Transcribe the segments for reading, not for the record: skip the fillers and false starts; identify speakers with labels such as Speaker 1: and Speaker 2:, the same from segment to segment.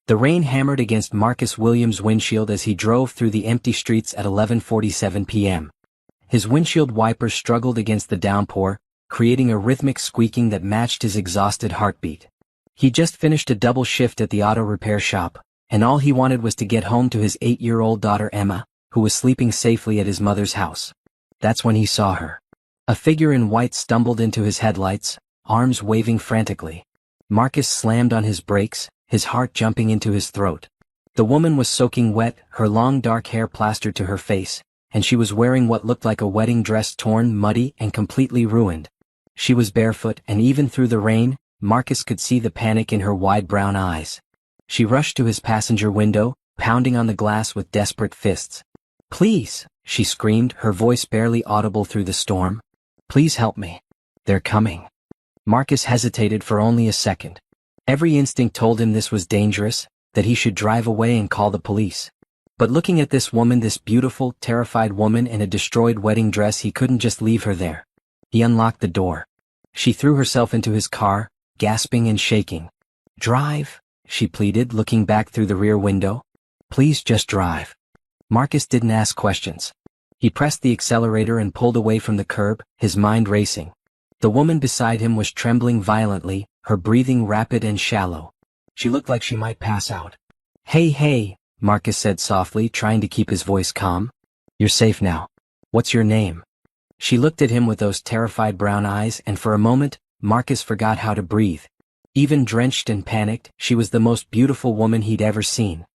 Speaker 1: The rain hammered against Marcus Williams' windshield as he drove through the empty streets at 11:47 p.m. His windshield wipers struggled against the downpour, creating a rhythmic squeaking that matched his exhausted heartbeat. He just finished a double shift at the auto repair shop, and all he wanted was to get home to his 8-year-old daughter Emma, who was sleeping safely at his mother's house. That's when he saw her. A figure in white stumbled into his headlights, arms waving frantically. Marcus slammed on his brakes, his heart jumping into his throat. The woman was soaking wet, her long dark hair plastered to her face, and she was wearing what looked like a wedding dress torn, muddy, and completely ruined. She was barefoot, and even through the rain, Marcus could see the panic in her wide brown eyes. She rushed to his passenger window, pounding on the glass with desperate fists. "Please," she screamed, her voice barely audible through the storm. "Please help me. They're coming." Marcus hesitated for only a second. Every instinct told him this was dangerous, that he should drive away and call the police. But looking at this woman, this beautiful, terrified woman in a destroyed wedding dress, he couldn't just leave her there. He unlocked the door. She threw herself into his car, gasping and shaking. "Drive," she pleaded, looking back through the rear window. "Please just drive." Marcus didn't ask questions. He pressed the accelerator and pulled away from the curb, his mind racing. The woman beside him was trembling violently, her breathing rapid and shallow. She looked like she might pass out. Hey, Marcus said softly, trying to keep his voice calm. "You're safe now. What's your name?" She looked at him with those terrified brown eyes, and for a moment, Marcus forgot how to breathe. Even drenched and panicked, she was the most beautiful woman he'd ever seen.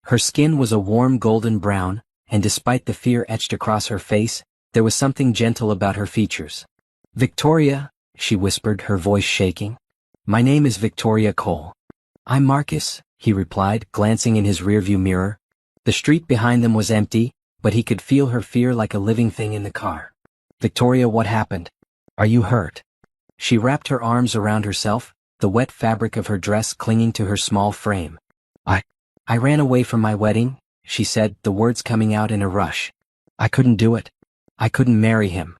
Speaker 1: Her skin was a warm golden brown, and despite the fear etched across her face, there was something gentle about her features. "Victoria," she whispered, her voice shaking. "My name is Victoria Cole." "I'm Marcus," he replied, glancing in his rearview mirror. The street behind them was empty, but he could feel her fear like a living thing in the car. "Victoria, what happened? Are you hurt?" She wrapped her arms around herself, the wet fabric of her dress clinging to her small frame. I ran away from my wedding," she said, the words coming out in a rush. "I couldn't do it. I couldn't marry him."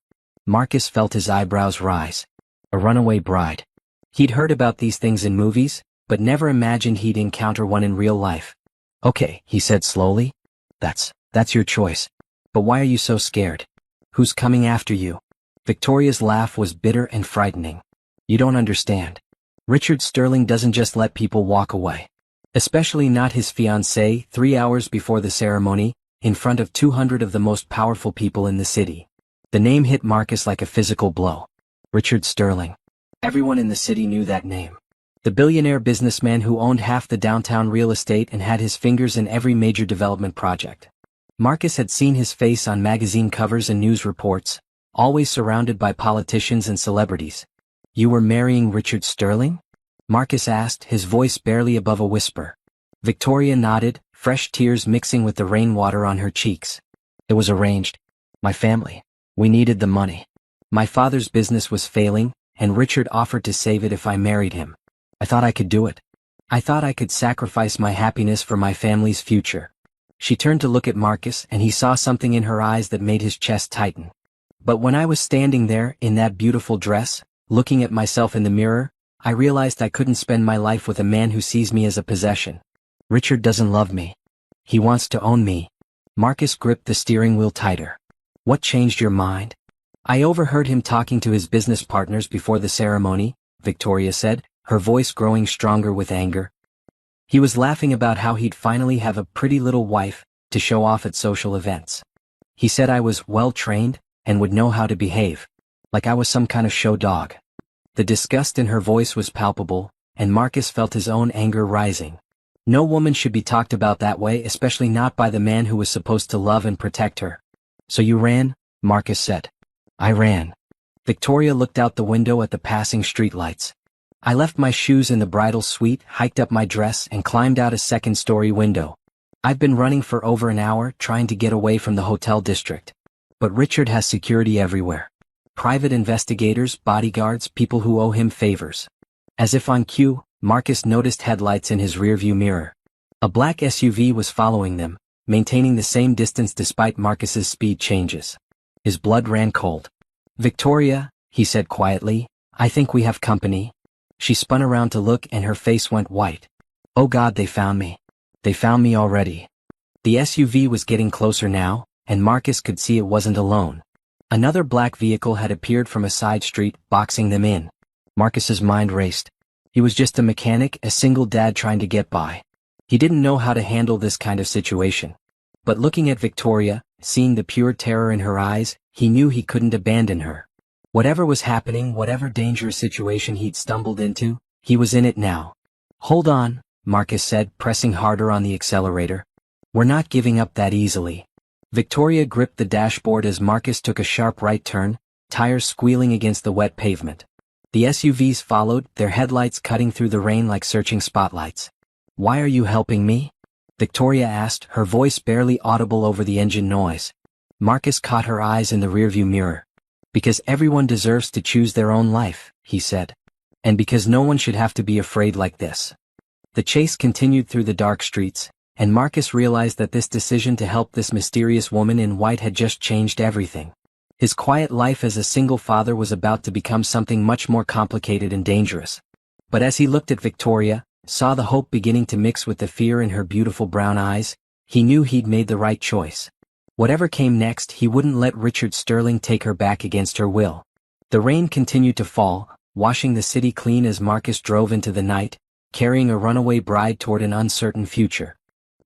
Speaker 1: Marcus felt his eyebrows rise. A runaway bride. He'd heard about these things in movies, but never imagined he'd encounter one in real life. "Okay," he said slowly. That's your choice. But why are you so scared? Who's coming after you?" Victoria's laugh was bitter and frightening. "You don't understand. Richard Sterling doesn't just let people walk away. Especially not his fiancée, 3 hours before the ceremony, in front of 200 of the most powerful people in the city." The name hit Marcus like a physical blow. Richard Sterling. Everyone in the city knew that name. The billionaire businessman who owned half the downtown real estate and had his fingers in every major development project. Marcus had seen his face on magazine covers and news reports, always surrounded by politicians and celebrities. "You were marrying Richard Sterling?" Marcus asked, his voice barely above a whisper. Victoria nodded, fresh tears mixing with the rainwater on her cheeks. "It was arranged. My family. We needed the money. My father's business was failing, and Richard offered to save it if I married him. I thought I could do it. I thought I could sacrifice my happiness for my family's future." She turned to look at Marcus, and he saw something in her eyes that made his chest tighten. "But when I was standing there, in that beautiful dress, looking at myself in the mirror, I realized I couldn't spend my life with a man who sees me as a possession. Richard doesn't love me. He wants to own me." Marcus gripped the steering wheel tighter. "What changed your mind?" "I overheard him talking to his business partners before the ceremony," Victoria said, her voice growing stronger with anger. "He was laughing about how he'd finally have a pretty little wife to show off at social events. He said I was well-trained and would know how to behave, like I was some kind of show dog." The disgust in her voice was palpable, and Marcus felt his own anger rising. No woman should be talked about that way, especially not by the man who was supposed to love and protect her. "So you ran?" Marcus said. "I ran." Victoria looked out the window at the passing streetlights. "I left my shoes in the bridal suite, hiked up my dress, and climbed out a second-story window. I've been running for over an hour, trying to get away from the hotel district. But Richard has security everywhere. Private investigators, bodyguards, people who owe him favors." As if on cue, Marcus noticed headlights in his rearview mirror. A black SUV was following them, maintaining the same distance despite Marcus's speed changes. His blood ran cold. "Victoria," he said quietly, "I think we have company." She spun around to look, and her face went white. "Oh God, they found me." They found me already. The SUV was getting closer now, and Marcus could see it wasn't alone. Another black vehicle had appeared from a side street, boxing them in. Marcus's mind raced. He was just a mechanic, a single dad trying to get by. He didn't know how to handle this kind of situation. But looking at Victoria, seeing the pure terror in her eyes, he knew he couldn't abandon her. Whatever was happening, whatever dangerous situation he'd stumbled into, he was in it now. Hold on, Marcus said, pressing harder on the accelerator. We're not giving up that easily. Victoria gripped the dashboard as Marcus took a sharp right turn, tires squealing against the wet pavement. The SUVs followed, their headlights cutting through the rain like searching spotlights. Why are you helping me? Victoria asked, her voice barely audible over the engine noise. Marcus caught her eyes in the rearview mirror. Because everyone deserves to choose their own life, he said. And because no one should have to be afraid like this. The chase continued through the dark streets, and Marcus realized that this decision to help this mysterious woman in white had just changed everything. His quiet life as a single father was about to become something much more complicated and dangerous. But as he looked at Victoria, saw the hope beginning to mix with the fear in her beautiful brown eyes, he knew he'd made the right choice. Whatever came next, he wouldn't let Richard Sterling take her back against her will. The rain continued to fall, washing the city clean as Marcus drove into the night, carrying a runaway bride toward an uncertain future.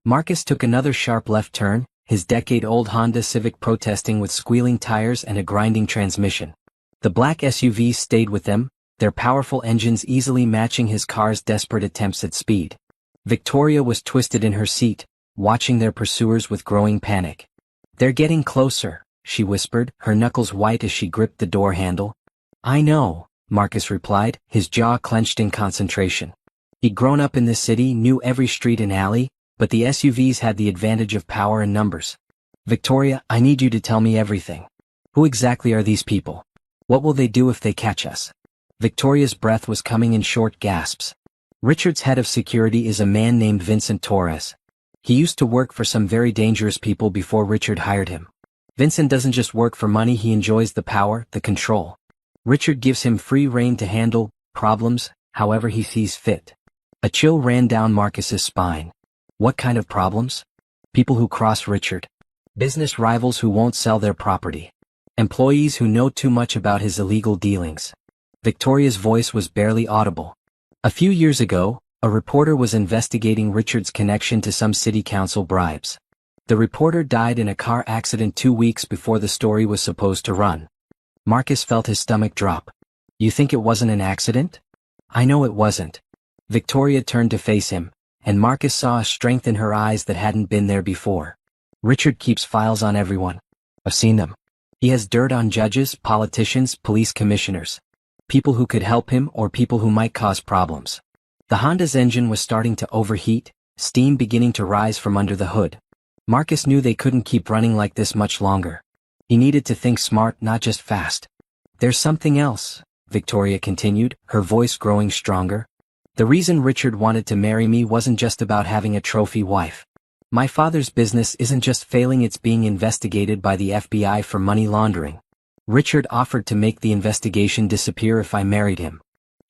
Speaker 1: Marcus took another sharp left turn, his decade-old Honda Civic protesting with squealing tires and a grinding transmission. The black SUVs stayed with them, their powerful engines easily matching his car's desperate attempts at speed. Victoria was twisted in her seat, watching their pursuers with growing panic. They're getting closer, she whispered, her knuckles white as she gripped the door handle. I know, Marcus replied, his jaw clenched in concentration. He'd grown up in this city, knew every street and alley, but the SUVs had the advantage of power and numbers. Victoria, I need you to tell me everything. Who exactly are these people? What will they do if they catch us? Victoria's breath was coming in short gasps. Richard's head of security is a man named Vincent Torres. He used to work for some very dangerous people before Richard hired him. Vincent doesn't just work for money, he enjoys the power, the control. Richard gives him free rein to handle problems however he sees fit. A chill ran down Marcus's spine. What kind of problems? People who cross Richard. Business rivals who won't sell their property. Employees who know too much about his illegal dealings. Victoria's voice was barely audible. A few years ago, a reporter was investigating Richard's connection to some city council bribes. The reporter died in a car accident 2 weeks before the story was supposed to run. Marcus felt his stomach drop. You think it wasn't an accident? I know it wasn't. Victoria turned to face him, and Marcus saw a strength in her eyes that hadn't been there before. Richard keeps files on everyone. I've seen them. He has dirt on judges, politicians, police commissioners. People who could help him or people who might cause problems. The Honda's engine was starting to overheat, steam beginning to rise from under the hood. Marcus knew they couldn't keep running like this much longer. He needed to think smart, not just fast. There's something else, Victoria continued, her voice growing stronger. The reason Richard wanted to marry me wasn't just about having a trophy wife. My father's business isn't just failing, it's being investigated by the FBI for money laundering. Richard offered to make the investigation disappear if I married him.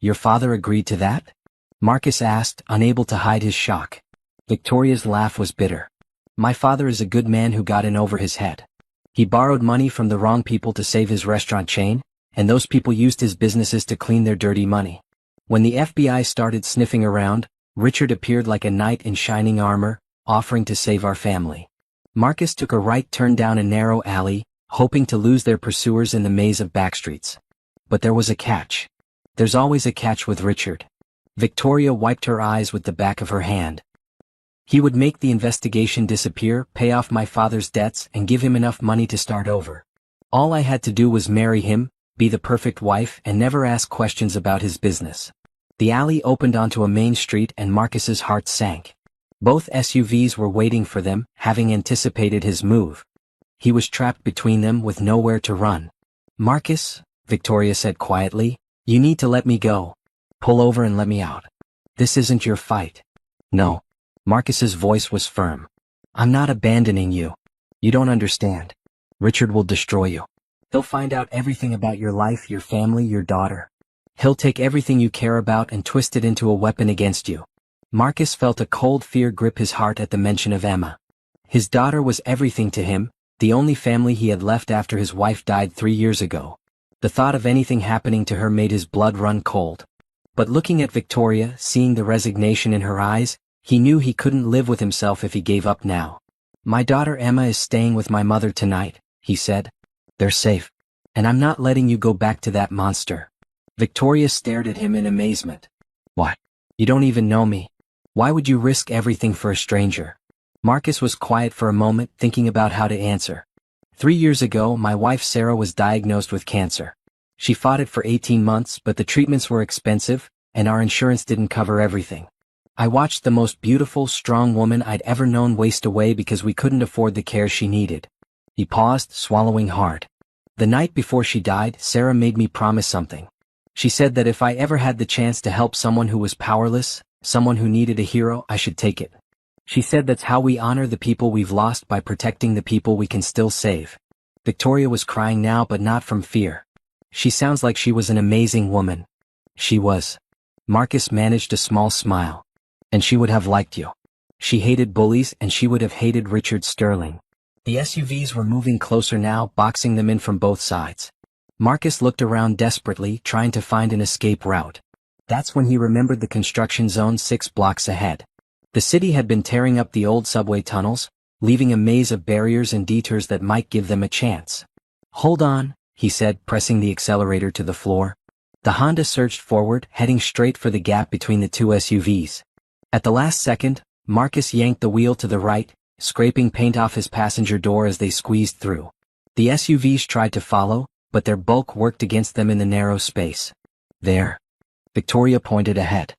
Speaker 1: Your father agreed to that? Marcus asked, unable to hide his shock. Victoria's laugh was bitter. My father is a good man who got in over his head. He borrowed money from the wrong people to save his restaurant chain, and those people used his businesses to clean their dirty money. When the FBI started sniffing around, Richard appeared like a knight in shining armor, offering to save our family. Marcus took a right turn down a narrow alley, hoping to lose their pursuers in the maze of backstreets. But there was a catch. There's always a catch with Richard. Victoria wiped her eyes with the back of her hand. He would make the investigation disappear, pay off my father's debts, and give him enough money to start over. All I had to do was marry him, be the perfect wife, and never ask questions about his business. The alley opened onto a main street and Marcus's heart sank. Both SUVs were waiting for them, having anticipated his move. He was trapped between them with nowhere to run. Marcus, Victoria said quietly, you need to let me go. Pull over and let me out. This isn't your fight. No. Marcus's voice was firm. I'm not abandoning you. You don't understand. Richard will destroy you. He'll find out everything about your life, your family, your daughter. He'll take everything you care about and twist it into a weapon against you. Marcus felt a cold fear grip his heart at the mention of Emma. His daughter was everything to him, the only family he had left after his wife died 3 years ago. The thought of anything happening to her made his blood run cold. But looking at Victoria, seeing the resignation in her eyes, he knew he couldn't live with himself if he gave up now. "My daughter Emma is staying with my mother tonight," he said. "They're safe. And I'm not letting you go back to that monster." Victoria stared at him in amazement. "What? You don't even know me. Why would you risk everything for a stranger?" Marcus was quiet for a moment, thinking about how to answer. 3 years ago, my wife Sarah was diagnosed with cancer. She fought it for 18 months, but the treatments were expensive, and our insurance didn't cover everything. I watched the most beautiful, strong woman I'd ever known waste away because we couldn't afford the care she needed." He paused, swallowing hard. "The night before she died, Sarah made me promise something. She said that if I ever had the chance to help someone who was powerless, someone who needed a hero, I should take it. She said that's how we honor the people we've lost, by protecting the people we can still save." Victoria was crying now, but not from fear. "She sounds like she was an amazing woman." "She was." Marcus managed a small smile. "And she would have liked you. She hated bullies, and she would have hated Richard Sterling." The SUVs were moving closer now, boxing them in from both sides. Marcus looked around desperately, trying to find an escape route. That's when he remembered the construction zone 6 blocks ahead. The city had been tearing up the old subway tunnels, leaving a maze of barriers and detours that might give them a chance. "Hold on," he said, pressing the accelerator to the floor. The Honda surged forward, heading straight for the gap between the 2 SUVs. At the last second, Marcus yanked the wheel to the right, scraping paint off his passenger door as they squeezed through. The SUVs tried to follow, but their bulk worked against them in the narrow space. "There." Victoria pointed ahead.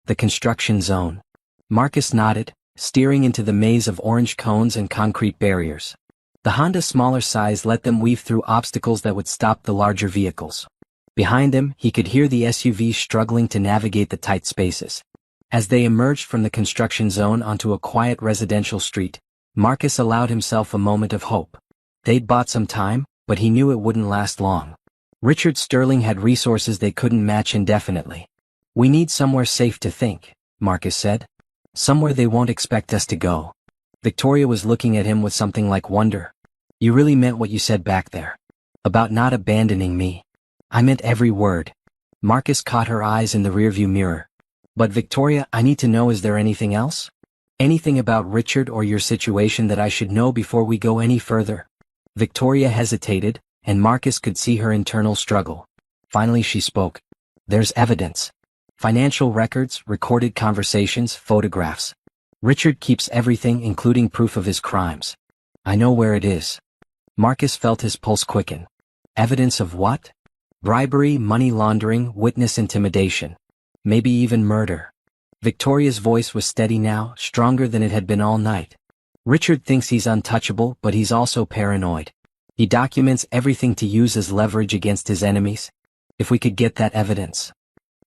Speaker 1: "The construction zone." Marcus nodded, steering into the maze of orange cones and concrete barriers. The Honda's smaller size let them weave through obstacles that would stop the larger vehicles. Behind them, he could hear the SUVs struggling to navigate the tight spaces. As they emerged from the construction zone onto a quiet residential street, Marcus allowed himself a moment of hope. They'd bought some time, but he knew it wouldn't last long. Richard Sterling had resources they couldn't match indefinitely. "We need somewhere safe to think," Marcus said. "Somewhere they won't expect us to go." Victoria was looking at him with something like wonder. "You really meant what you said back there? About not abandoning me?" "I meant every word." Marcus caught her eyes in the rearview mirror. "But Victoria, I need to know, is there anything else? Anything about Richard or your situation that I should know before we go any further?" Victoria hesitated, and Marcus could see her internal struggle. Finally she spoke. "There's evidence. Financial records, recorded conversations, photographs. Richard keeps everything, including proof of his crimes. I know where it is." Marcus felt his pulse quicken. "Evidence of what?" "Bribery, money laundering, witness intimidation. Maybe even murder." Victoria's voice was steady now, stronger than it had been all night. "Richard thinks he's untouchable, but he's also paranoid. He documents everything to use as leverage against his enemies. If we could get that evidence,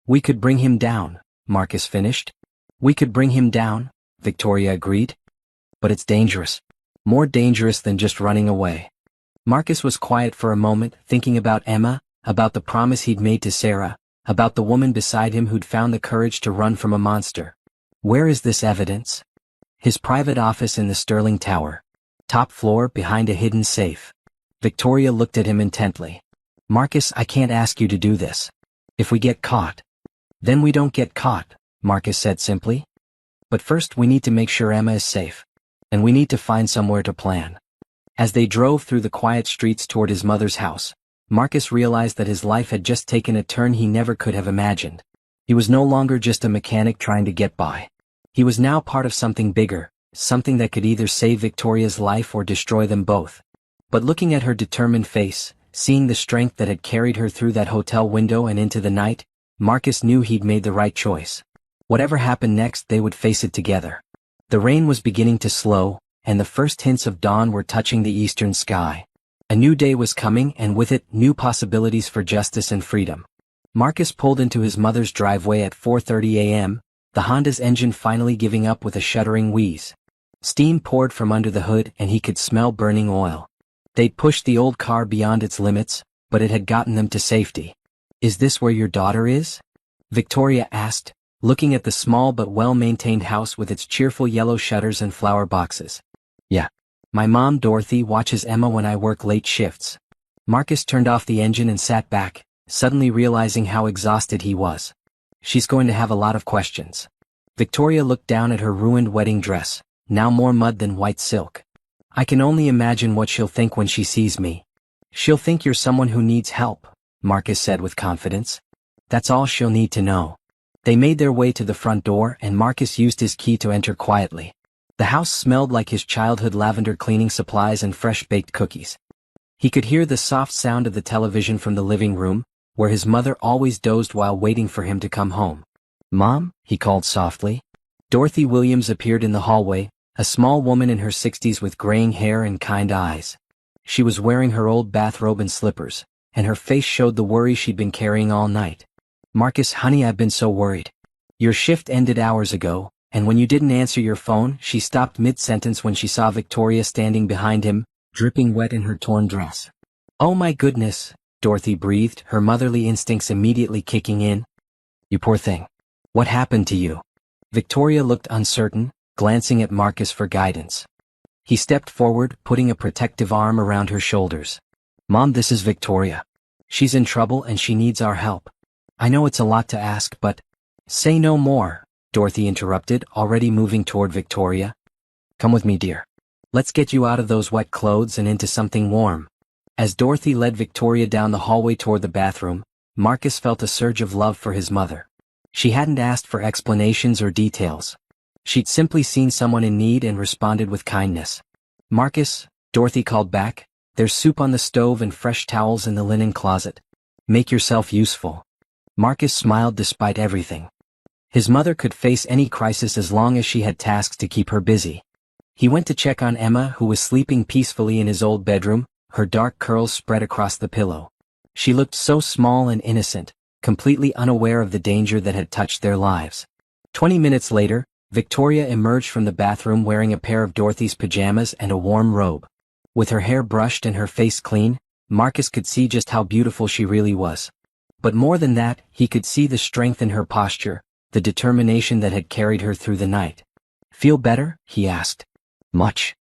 Speaker 1: we could bring him down," Marcus finished. "We could bring him down," Victoria agreed. "But it's dangerous. More dangerous than just running away." Marcus was quiet for a moment, thinking about Emma, about the promise he'd made to Sarah, about the woman beside him who'd found the courage to run from a monster. "Where is this evidence?" "His private office in the Sterling Tower. Top floor, behind a hidden safe." Victoria looked at him intently. "Marcus, I can't ask you to do this. If we get caught." "Then we don't get caught," Marcus said simply. "But first we need to make sure Emma is safe. And we need to find somewhere to plan." As they drove through the quiet streets toward his mother's house, Marcus realized that his life had just taken a turn he never could have imagined. He was no longer just a mechanic trying to get by. He was now part of something bigger, something that could either save Victoria's life or destroy them both. But looking at her determined face, seeing the strength that had carried her through that hotel window and into the night, Marcus knew he'd made the right choice. Whatever happened next, they would face it together. The rain was beginning to slow, and the first hints of dawn were touching the eastern sky. A new day was coming, and with it, new possibilities for justice and freedom. Marcus pulled into his mother's driveway at 4:30 a.m., the Honda's engine finally giving up with a shuddering wheeze. Steam poured from under the hood, and he could smell burning oil. They'd pushed the old car beyond its limits, but it had gotten them to safety. "Is this where your daughter is?" Victoria asked, looking at the small but well-maintained house with its cheerful yellow shutters and flower boxes. Yeah. My mom, Dorothy, watches Emma when I work late shifts. Marcus turned off the engine and sat back, suddenly realizing how exhausted he was. She's going to have a lot of questions. Victoria looked down at her ruined wedding dress, now more mud than white silk. I can only imagine what she'll think when she sees me. She'll think you're someone who needs help, Marcus said with confidence. That's all she'll need to know. They made their way to the front door and Marcus used his key to enter quietly. The house smelled like his childhood lavender cleaning supplies and fresh-baked cookies. He could hear the soft sound of the television from the living room, where his mother always dozed while waiting for him to come home. "Mom?" he called softly. Dorothy Williams appeared in the hallway, a small woman in her 60s with graying hair and kind eyes. She was wearing her old bathrobe and slippers, and her face showed the worry she'd been carrying all night. "Marcus, honey, I've been so worried. Your shift ended hours ago, and when you didn't answer your phone," she stopped mid-sentence when she saw Victoria standing behind him, dripping wet in her torn dress. "Oh my goodness," Dorothy breathed, her motherly instincts immediately kicking in. "You poor thing. What happened to you?" Victoria looked uncertain, glancing at Marcus for guidance. He stepped forward, putting a protective arm around her shoulders. "Mom, this is Victoria. She's in trouble and she needs our help. I know it's a lot to ask, but—" "Say no more," Dorothy interrupted, already moving toward Victoria. "Come with me, dear. Let's get you out of those wet clothes and into something warm." As Dorothy led Victoria down the hallway toward the bathroom, Marcus felt a surge of love for his mother. She hadn't asked for explanations or details. She'd simply seen someone in need and responded with kindness. "Marcus," Dorothy called back, "there's soup on the stove and fresh towels in the linen closet. Make yourself useful." Marcus smiled despite everything. His mother could face any crisis as long as she had tasks to keep her busy. He went to check on Emma, who was sleeping peacefully in his old bedroom, her dark curls spread across the pillow. She looked so small and innocent, completely unaware of the danger that had touched their lives. 20 minutes later, Victoria emerged from the bathroom wearing a pair of Dorothy's pajamas and a warm robe. With her hair brushed and her face clean, Marcus could see just how beautiful she really was. But more than that, he could see the strength in her posture, the determination that had carried her through the night. "Feel better?" he asked. "Much."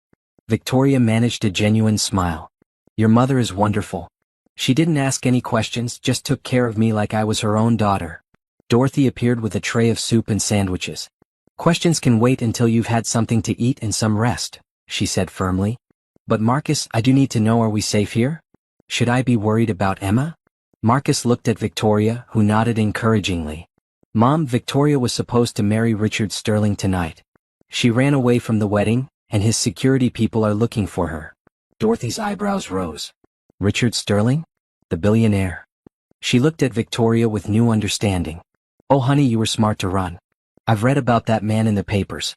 Speaker 1: Victoria managed a genuine smile. "Your mother is wonderful. She didn't ask any questions, just took care of me like I was her own daughter." Dorothy appeared with a tray of soup and sandwiches. "Questions can wait until you've had something to eat and some rest," she said firmly. "But Marcus, I do need to know, are we safe here? Should I be worried about Emma?" Marcus looked at Victoria, who nodded encouragingly. "Mom, Victoria was supposed to marry Richard Sterling tonight. She ran away from the wedding, and his security people are looking for her." Dorothy's eyebrows rose. "Richard Sterling? The billionaire?" She looked at Victoria with new understanding. "Oh honey, you were smart to run. I've read about that man in the papers.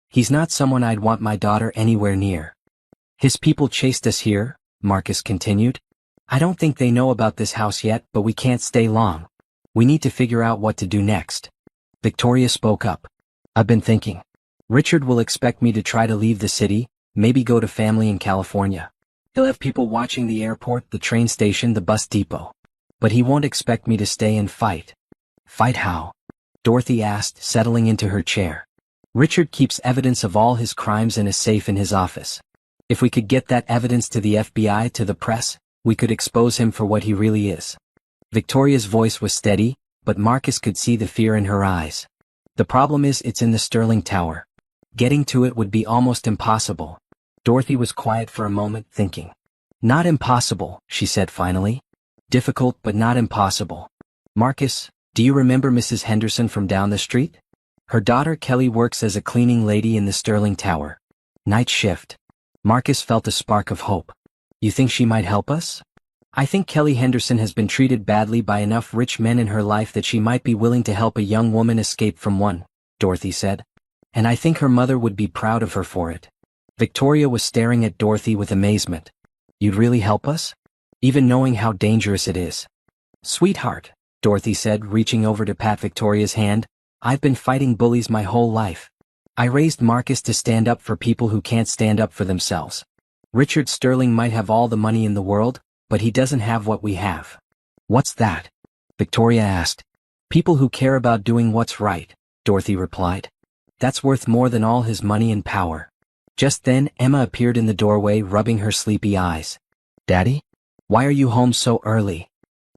Speaker 1: He's not someone I'd want my daughter anywhere near." "His people chased us here," Marcus continued. "I don't think they know about this house yet, but we can't stay long. We need to figure out what to do next." Victoria spoke up. "I've been thinking. Richard will expect me to try to leave the city, maybe go to family in California. He'll have people watching the airport, the train station, the bus depot. But he won't expect me to stay and fight." "Fight how?" Dorothy asked, settling into her chair. "Richard keeps evidence of all his crimes in a safe in his office. If we could get that evidence to the FBI, to the press, we could expose him for what he really is." Victoria's voice was steady, but Marcus could see the fear in her eyes. "The problem is it's in the Sterling Tower. Getting to it would be almost impossible." Dorothy was quiet for a moment, thinking. "Not impossible," she said finally. "Difficult, but not impossible. Marcus, do you remember Mrs. Henderson from down the street? Her daughter Kelly works as a cleaning lady in the Sterling Tower. Night shift." Marcus felt a spark of hope. "You think she might help us?" "I think Kelly Henderson has been treated badly by enough rich men in her life that she might be willing to help a young woman escape from one," Dorothy said. "And I think her mother would be proud of her for it." Victoria was staring at Dorothy with amazement. "You'd really help us? Even knowing how dangerous it is?" "Sweetheart," Dorothy said, reaching over to pat Victoria's hand, "I've been fighting bullies my whole life. I raised Marcus to stand up for people who can't stand up for themselves. Richard Sterling might have all the money in the world, but he doesn't have what we have." "What's that?" Victoria asked. "People who care about doing what's right," Dorothy replied. That's worth more than all his money and power. Just then, Emma appeared in the doorway, rubbing her sleepy eyes. Daddy? Why are you home so early?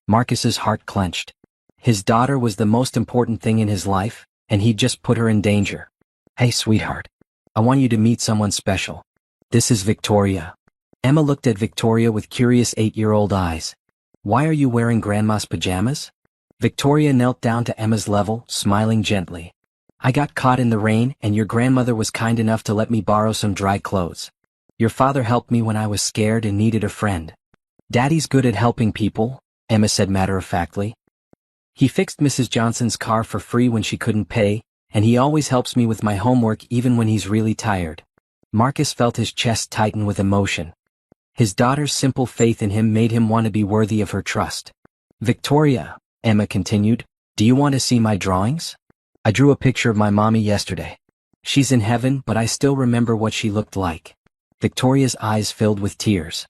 Speaker 1: Marcus's heart clenched. His daughter was the most important thing in his life, and he'd just put her in danger. Hey, sweetheart. I want you to meet someone special. This is Victoria. Emma looked at Victoria with curious 8-year-old eyes. Why are you wearing Grandma's pajamas? Victoria knelt down to Emma's level, smiling gently. I got caught in the rain, and your grandmother was kind enough to let me borrow some dry clothes. Your father helped me when I was scared and needed a friend. Daddy's good at helping people, Emma said matter-of-factly. He fixed Mrs. Johnson's car for free when she couldn't pay, and he always helps me with my homework even when he's really tired. Marcus felt his chest tighten with emotion. His daughter's simple faith in him made him want to be worthy of her trust. Victoria, Emma continued, do you want to see my drawings? I drew a picture of my mommy yesterday. She's in heaven, but I still remember what she looked like. Victoria's eyes filled with tears.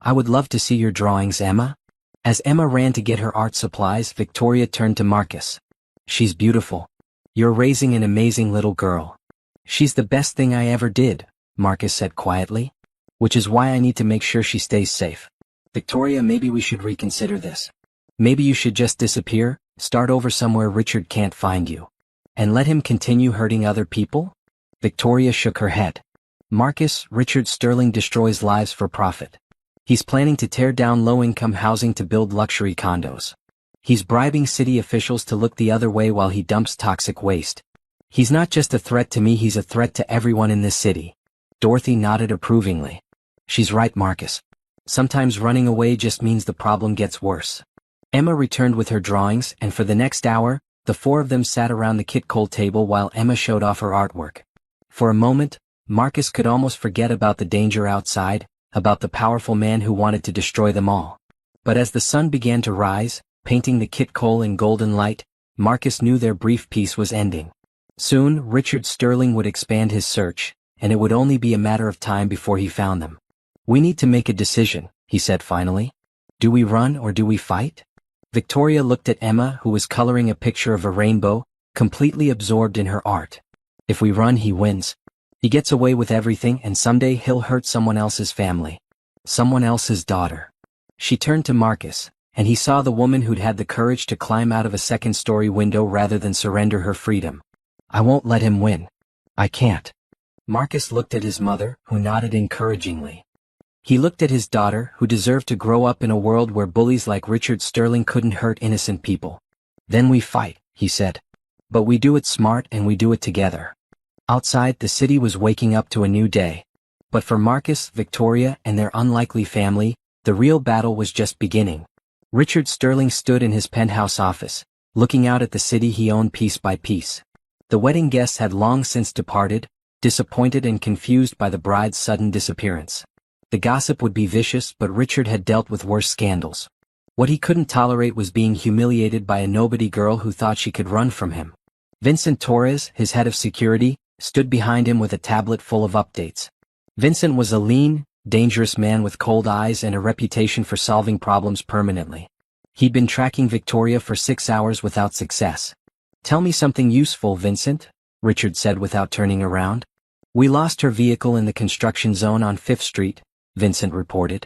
Speaker 1: I would love to see your drawings, Emma. As Emma ran to get her art supplies, Victoria turned to Marcus. She's beautiful. You're raising an amazing little girl. She's the best thing I ever did, Marcus said quietly. Which is why I need to make sure she stays safe. Victoria, maybe we should reconsider this. Maybe you should just disappear, start over somewhere Richard can't find you. And let him continue hurting other people? Victoria shook her head. Marcus, Richard Sterling destroys lives for profit. He's planning to tear down low-income housing to build luxury condos. He's bribing city officials to look the other way while he dumps toxic waste. He's not just a threat to me, he's a threat to everyone in this city. Dorothy nodded approvingly. She's right, Marcus. Sometimes running away just means the problem gets worse. Emma returned with her drawings, and for the next hour, the four of them sat around the Kit Cole table while Emma showed off her artwork. For a moment, Marcus could almost forget about the danger outside, about the powerful man who wanted to destroy them all. But as the sun began to rise, painting the Kit Cole in golden light, Marcus knew their brief peace was ending. Soon, Richard Sterling would expand his search, and it would only be a matter of time before he found them. We need to make a decision, he said finally. Do we run or do we fight? Victoria looked at Emma, who was coloring a picture of a rainbow, completely absorbed in her art. If we run, he wins. He gets away with everything, and someday he'll hurt someone else's family. Someone else's daughter. She turned to Marcus, and he saw the woman who'd had the courage to climb out of a second-story window rather than surrender her freedom. I won't let him win. I can't. Marcus looked at his mother, who nodded encouragingly. He looked at his daughter, who deserved to grow up in a world where bullies like Richard Sterling couldn't hurt innocent people. Then we fight, he said. But we do it smart and we do it together. Outside, the city was waking up to a new day. But for Marcus, Victoria, and their unlikely family, the real battle was just beginning. Richard Sterling stood in his penthouse office, looking out at the city he owned piece by piece. The wedding guests had long since departed, disappointed and confused by the bride's sudden disappearance. The gossip would be vicious, but Richard had dealt with worse scandals. What he couldn't tolerate was being humiliated by a nobody girl who thought she could run from him. Vincent Torres, his head of security, stood behind him with a tablet full of updates. Vincent was a lean, dangerous man with cold eyes and a reputation for solving problems permanently. He'd been tracking Victoria for 6 hours without success. Tell me something useful, Vincent, Richard said without turning around. We lost her vehicle in the construction zone on 5th Street, Vincent reported.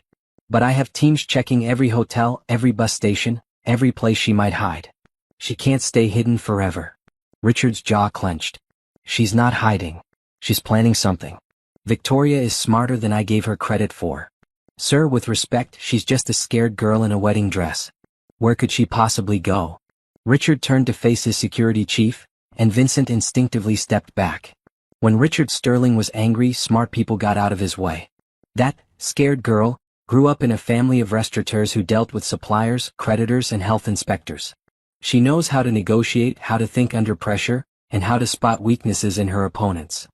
Speaker 1: But I have teams checking every hotel, every bus station, every place she might hide. She can't stay hidden forever. Richard's jaw clenched. She's not hiding. She's planning something. Victoria is smarter than I gave her credit for. Sir, with respect, she's just a scared girl in a wedding dress. Where could she possibly go? Richard turned to face his security chief, and Vincent instinctively stepped back. When Richard Sterling was angry, smart people got out of his way. That scared girl grew up in a family of restaurateurs who dealt with suppliers, creditors, and health inspectors. She knows how to negotiate, how to think under pressure, and how to spot weaknesses in her opponents.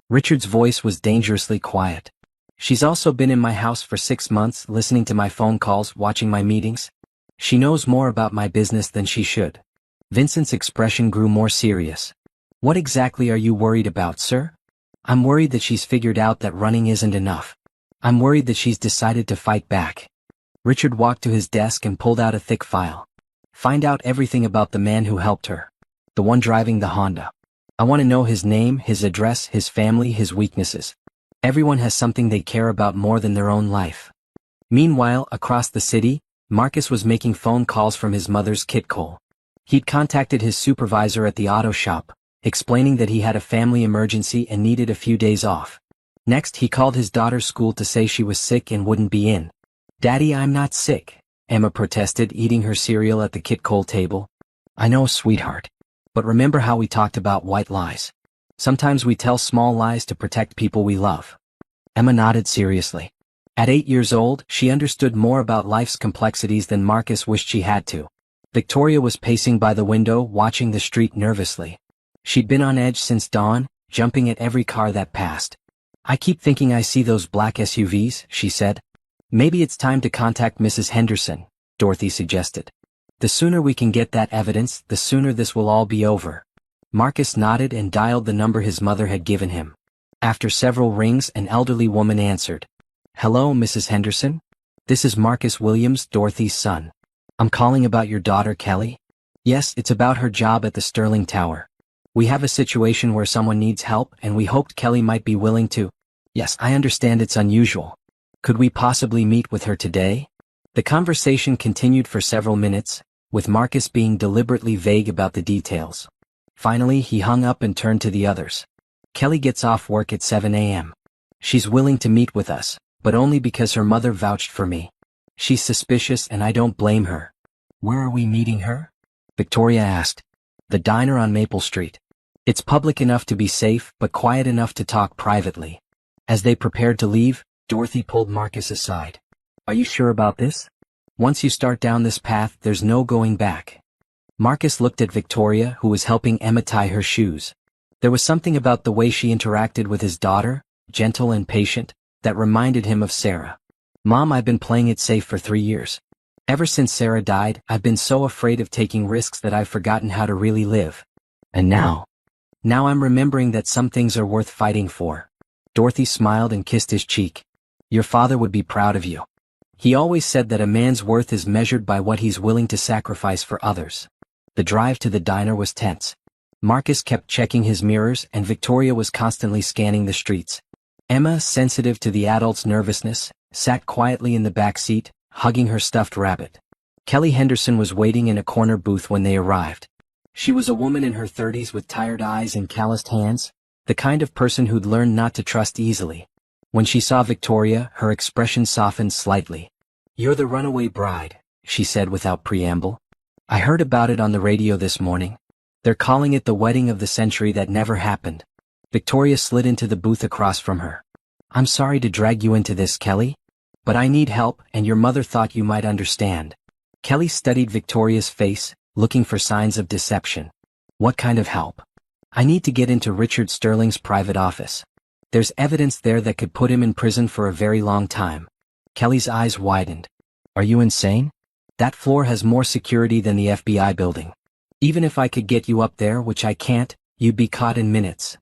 Speaker 1: Richard's voice was dangerously quiet. She's also been in my house for 6 months, listening to my phone calls, watching my meetings. She knows more about my business than she should. Vincent's expression grew more serious. What exactly are you worried about, sir? I'm worried that she's figured out that running isn't enough. I'm worried that she's decided to fight back. Richard walked to his desk and pulled out a thick file. Find out everything about the man who helped her. The one driving the Honda. I want to know his name, his address, his family, his weaknesses. Everyone has something they care about more than their own life. Meanwhile, across the city, Marcus was making phone calls from his mother's kitcoal. He'd contacted his supervisor at the auto shop, explaining that he had a family emergency and needed a few days off. Next, he called his daughter's school to say she was sick and wouldn't be in. "Daddy, I'm not sick," Emma protested, eating her cereal at the kitcoal table. "I know, sweetheart. But remember how we talked about white lies? Sometimes we tell small lies to protect people we love." Emma nodded seriously. At 8 years old, she understood more about life's complexities than Marcus wished she had to. Victoria was pacing by the window, watching the street nervously. She'd been on edge since dawn, jumping at every car that passed. "I keep thinking I see those black SUVs," she said. "Maybe it's time to contact Mrs. Henderson," Dorothy suggested. "The sooner we can get that evidence, the sooner this will all be over." Marcus nodded and dialed the number his mother had given him. After several rings, an elderly woman answered. "Hello, Mrs. Henderson? This is Marcus Williams, Dorothy's son. I'm calling about your daughter, Kelly." "Yes, it's about her job at the Sterling Tower. We have a situation where someone needs help and we hoped Kelly might be willing to." "Yes, I understand it's unusual. Could we possibly meet with her today?" The conversation continued for several minutes, with Marcus being deliberately vague about the details. Finally, he hung up and turned to the others. "Kelly gets off work at 7 a.m. She's willing to meet with us, but only because her mother vouched for me. She's suspicious and I don't blame her." "Where are we meeting her?" Victoria asked. "The diner on Maple Street. It's public enough to be safe, but quiet enough to talk privately." As they prepared to leave, Dorothy pulled Marcus aside. "Are you sure about this? Once you start down this path, there's no going back." Marcus looked at Victoria, who was helping Emma tie her shoes. There was something about the way she interacted with his daughter, gentle and patient, that reminded him of Sarah. "Mom, I've been playing it safe for 3 years. Ever since Sarah died, I've been so afraid of taking risks that I've forgotten how to really live. And now I'm remembering that some things are worth fighting for." Dorothy smiled and kissed his cheek. "Your father would be proud of you. He always said that a man's worth is measured by what he's willing to sacrifice for others." The drive to the diner was tense. Marcus kept checking his mirrors and Victoria was constantly scanning the streets. Emma, sensitive to the adult's nervousness, sat quietly in the back seat, hugging her stuffed rabbit. Kelly Henderson was waiting in a corner booth when they arrived. She was a woman in her 30s with tired eyes and calloused hands, the kind of person who'd learned not to trust easily. When she saw Victoria, her expression softened slightly. "You're the runaway bride," she said without preamble. "I heard about it on the radio this morning. They're calling it the wedding of the century that never happened." Victoria slid into the booth across from her. "I'm sorry to drag you into this, Kelly, but I need help and your mother thought you might understand." Kelly studied Victoria's face, looking for signs of deception. "What kind of help?" "I need to get into Richard Sterling's private office. There's evidence there that could put him in prison for a very long time." Kelly's eyes widened. "Are you insane? That floor has more security than the FBI building. Even if I could get you up there, which I can't, you'd be caught in minutes."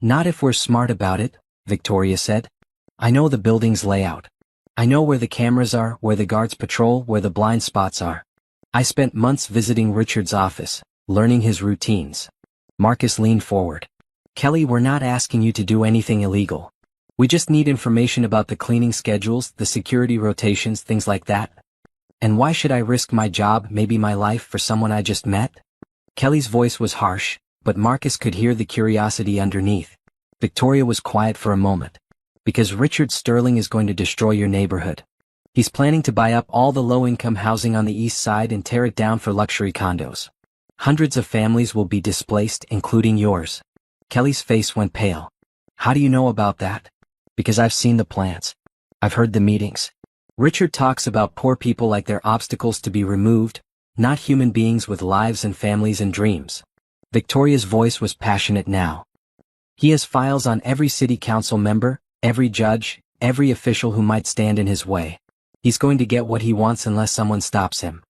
Speaker 1: "Not if we're smart about it," Victoria said. "I know the building's layout. I know where the cameras are, where the guards patrol, where the blind spots are. I spent months visiting Richard's office, learning his routines." Marcus leaned forward. "Kelly, we're not asking you to do anything illegal. We just need information about the cleaning schedules, the security rotations, things like that. And why should I risk my job, maybe my life, for someone I just met?" Kelly's voice was harsh, but Marcus could hear the curiosity underneath. Victoria was quiet for a moment. "Because Richard Sterling is going to destroy your neighborhood. He's planning to buy up all the low-income housing on the east side and tear it down for luxury condos. Hundreds of families will be displaced, including yours." Kelly's face went pale. "How do you know about that?" "Because I've seen the plans. I've heard the meetings. Richard talks about poor people like they're obstacles to be removed, not human beings with lives and families and dreams." Victoria's voice was passionate now. "He has files on every city council member, every judge, every official who might stand in his way. He's going to get what he wants unless someone stops him."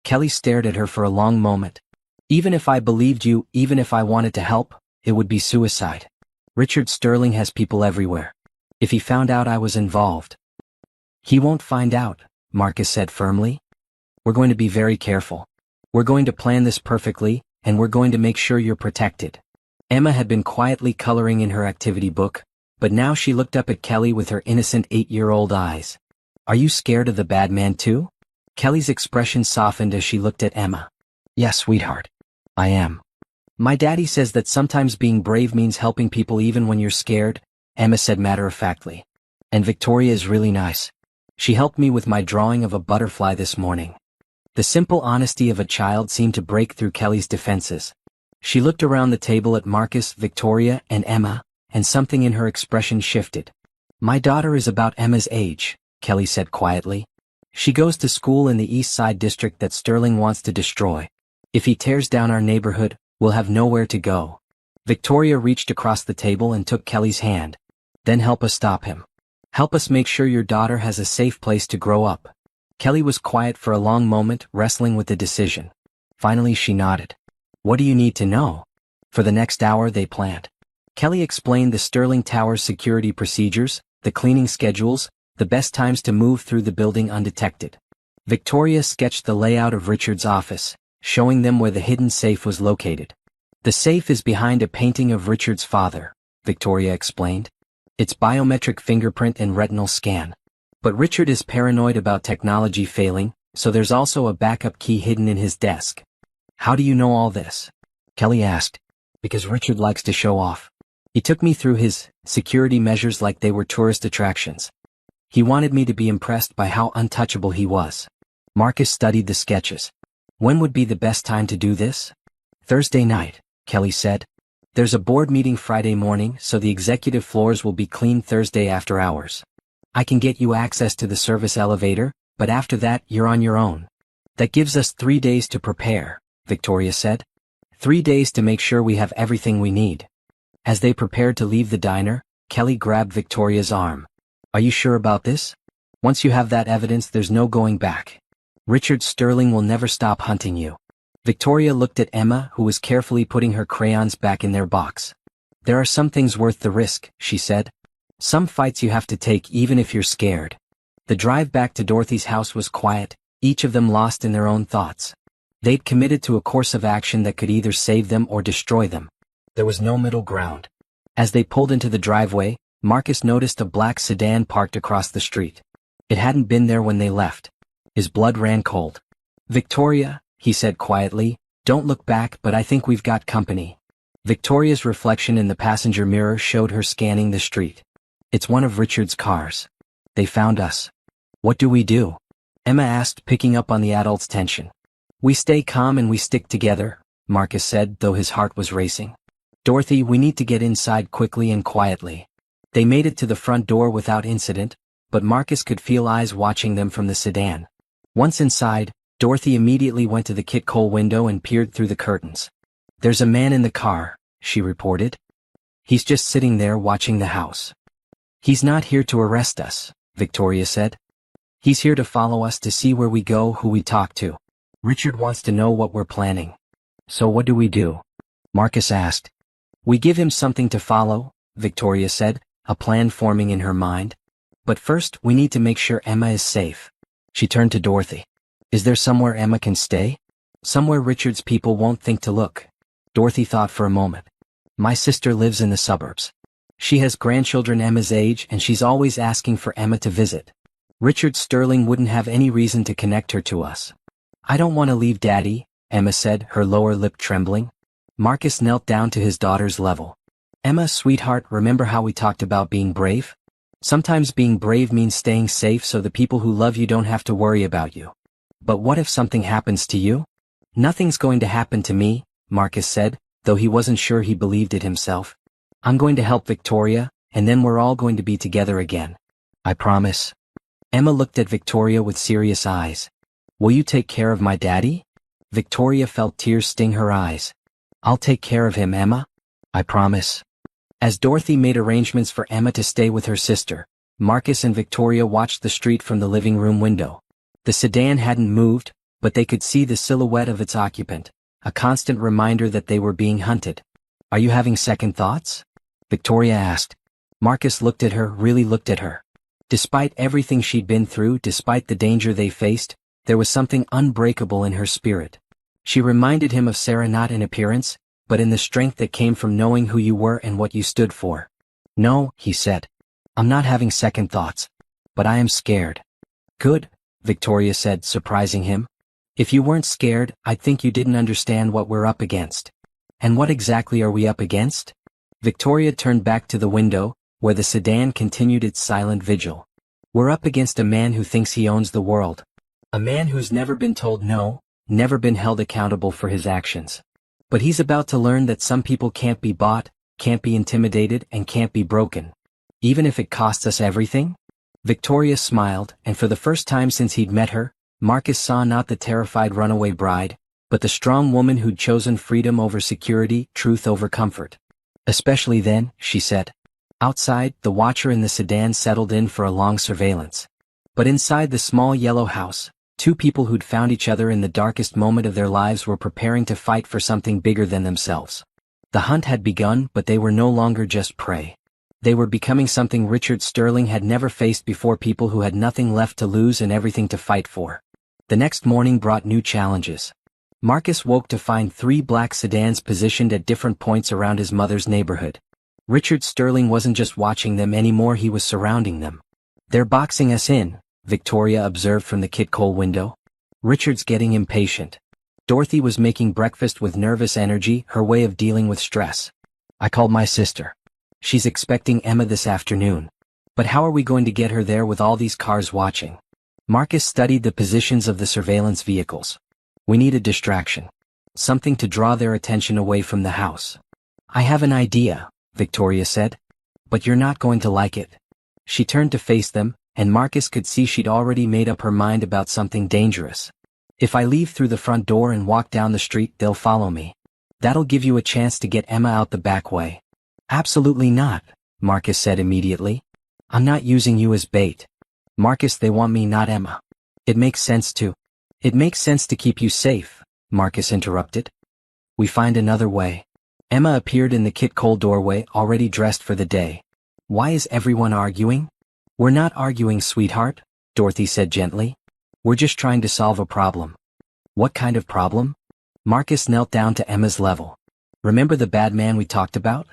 Speaker 1: Kelly stared at her for a long moment. "Even if I believed you, even if I wanted to help, it would be suicide. Richard Sterling has people everywhere. If he found out I was involved..." "He won't find out," Marcus said firmly. "We're going to be very careful. We're going to plan this perfectly, and we're going to make sure you're protected." Emma had been quietly coloring in her activity book, but now she looked up at Kelly with her innocent 8-year-old eyes. Are you scared of the bad man too? Kelly's expression softened as she looked at Emma. Yes, sweetheart. I am. My daddy says that sometimes being brave means helping people even when you're scared, Emma said matter-of-factly. And Victoria is really nice. She helped me with my drawing of a butterfly this morning. The simple honesty of a child seemed to break through Kelly's defenses. She looked around the table at Marcus, Victoria, and Emma, and something in her expression shifted. My daughter is about Emma's age, Kelly said quietly. She goes to school in the East Side district that Sterling wants to destroy. If he tears down our neighborhood, we'll have nowhere to go. Victoria reached across the table and took Kelly's hand. Then help us stop him. Help us make sure your daughter has a safe place to grow up. Kelly was quiet for a long moment, wrestling with the decision. Finally she nodded. What do you need to know? For the next hour they planned. Kelly explained the Sterling Tower's security procedures, the cleaning schedules, the best times to move through the building undetected. Victoria sketched the layout of Richard's office, showing them where the hidden safe was located. The safe is behind a painting of Richard's father, Victoria explained. It's biometric fingerprint and retinal scan. But Richard is paranoid about technology failing, so there's also a backup key hidden in his desk. How do you know all this? Kelly asked. Because Richard likes to show off. He took me through his security measures like they were tourist attractions. He wanted me to be impressed by how untouchable he was. Marcus studied the sketches. When would be the best time to do this? Thursday night, Kelly said. There's a board meeting Friday morning, so the executive floors will be cleaned Thursday after hours. I can get you access to the service elevator, but after that you're on your own. That gives us 3 days to prepare, Victoria said. 3 days to make sure we have everything we need. As they prepared to leave the diner, Kelly grabbed Victoria's arm. Are you sure about this? Once you have that evidence, there's no going back. Richard Sterling will never stop hunting you. Victoria looked at Emma, who was carefully putting her crayons back in their box. There are some things worth the risk, she said. Some fights you have to take even if you're scared. The drive back to Dorothy's house was quiet, each of them lost in their own thoughts. They'd committed to a course of action that could either save them or destroy them. There was no middle ground. As they pulled into the driveway, Marcus noticed a black sedan parked across the street. It hadn't been there when they left. His blood ran cold. Victoria, he said quietly, don't look back, but I think we've got company. Victoria's reflection in the passenger mirror showed her scanning the street. It's one of Richard's cars. They found us. What do we do? Emma asked, picking up on the adult's tension. We stay calm and we stick together, Marcus said, though his heart was racing. Dorothy, we need to get inside quickly and quietly. They made it to the front door without incident, but Marcus could feel eyes watching them from the sedan. Once inside, Dorothy immediately went to the Kit Cole window and peered through the curtains. There's a man in the car, she reported. He's just sitting there watching the house. He's not here to arrest us, Victoria said. He's here to follow us to see where we go, who we talk to. Richard wants to know what we're planning. So what do we do? Marcus asked. We give him something to follow, Victoria said, a plan forming in her mind. But first, we need to make sure Emma is safe. She turned to Dorothy. Is there somewhere Emma can stay? Somewhere Richard's people won't think to look. Dorothy thought for a moment. My sister lives in the suburbs. She has grandchildren Emma's age and she's always asking for Emma to visit. Richard Sterling wouldn't have any reason to connect her to us. I don't want to leave Daddy, Emma said, her lower lip trembling. Marcus knelt down to his daughter's level. Emma, sweetheart, remember how we talked about being brave? Sometimes being brave means staying safe so the people who love you don't have to worry about you. But what if something happens to you? Nothing's going to happen to me, Marcus said, though he wasn't sure he believed it himself. I'm going to help Victoria, and then we're all going to be together again. I promise. Emma looked at Victoria with serious eyes. Will you take care of my daddy? Victoria felt tears sting her eyes. I'll take care of him, Emma. I promise. As Dorothy made arrangements for Emma to stay with her sister, Marcus and Victoria watched the street from the living room window. The sedan hadn't moved, but they could see the silhouette of its occupant, a constant reminder that they were being hunted. Are you having second thoughts? Victoria asked. Marcus looked at her, really looked at her. Despite everything she'd been through, despite the danger they faced, there was something unbreakable in her spirit. She reminded him of Sarah, not in appearance, but in the strength that came from knowing who you were and what you stood for. No, he said. I'm not having second thoughts. But I am scared. Good, Victoria said, surprising him. If you weren't scared, I'd think you didn't understand what we're up against. And what exactly are we up against? Victoria turned back to the window, where the sedan continued its silent vigil. We're up against a man who thinks he owns the world. A man who's never been told no, never been held accountable for his actions. But he's about to learn that some people can't be bought, can't be intimidated, and can't be broken. Even if it costs us everything? Victoria smiled, and for the first time since he'd met her, Marcus saw not the terrified runaway bride, but the strong woman who'd chosen freedom over security, truth over comfort. Especially then, she said. Outside, the watcher in the sedan settled in for a long surveillance. But inside the small yellow house, two people who'd found each other in the darkest moment of their lives were preparing to fight for something bigger than themselves. The hunt had begun, but they were no longer just prey. They were becoming something Richard Sterling had never faced before, people who had nothing left to lose and everything to fight for. The next morning brought new challenges. Marcus woke to find 3 black sedans positioned at different points around his mother's neighborhood. Richard Sterling wasn't just watching them anymore, he was surrounding them. They're boxing us in, Victoria observed from the Kitcole window. Richard's getting impatient. Dorothy was making breakfast with nervous energy, her way of dealing with stress. I called my sister. She's expecting Emma this afternoon. But how are we going to get her there with all these cars watching? Marcus studied the positions of the surveillance vehicles. We need a distraction. Something to draw their attention away from the house. I have an idea, Victoria said. But you're not going to like it. She turned to face them, and Marcus could see she'd already made up her mind about something dangerous. If I leave through the front door and walk down the street, they'll follow me. That'll give you a chance to get Emma out the back way. Absolutely not, Marcus said immediately. I'm not using you as bait. Marcus, they want me, not Emma. It makes sense to keep you safe, Marcus interrupted. We find another way. Emma appeared in the Kitcole doorway, already dressed for the day. Why is everyone arguing? We're not arguing, sweetheart, Dorothy said gently. We're just trying to solve a problem. What kind of problem? Marcus knelt down to Emma's level. Remember the bad man we talked about?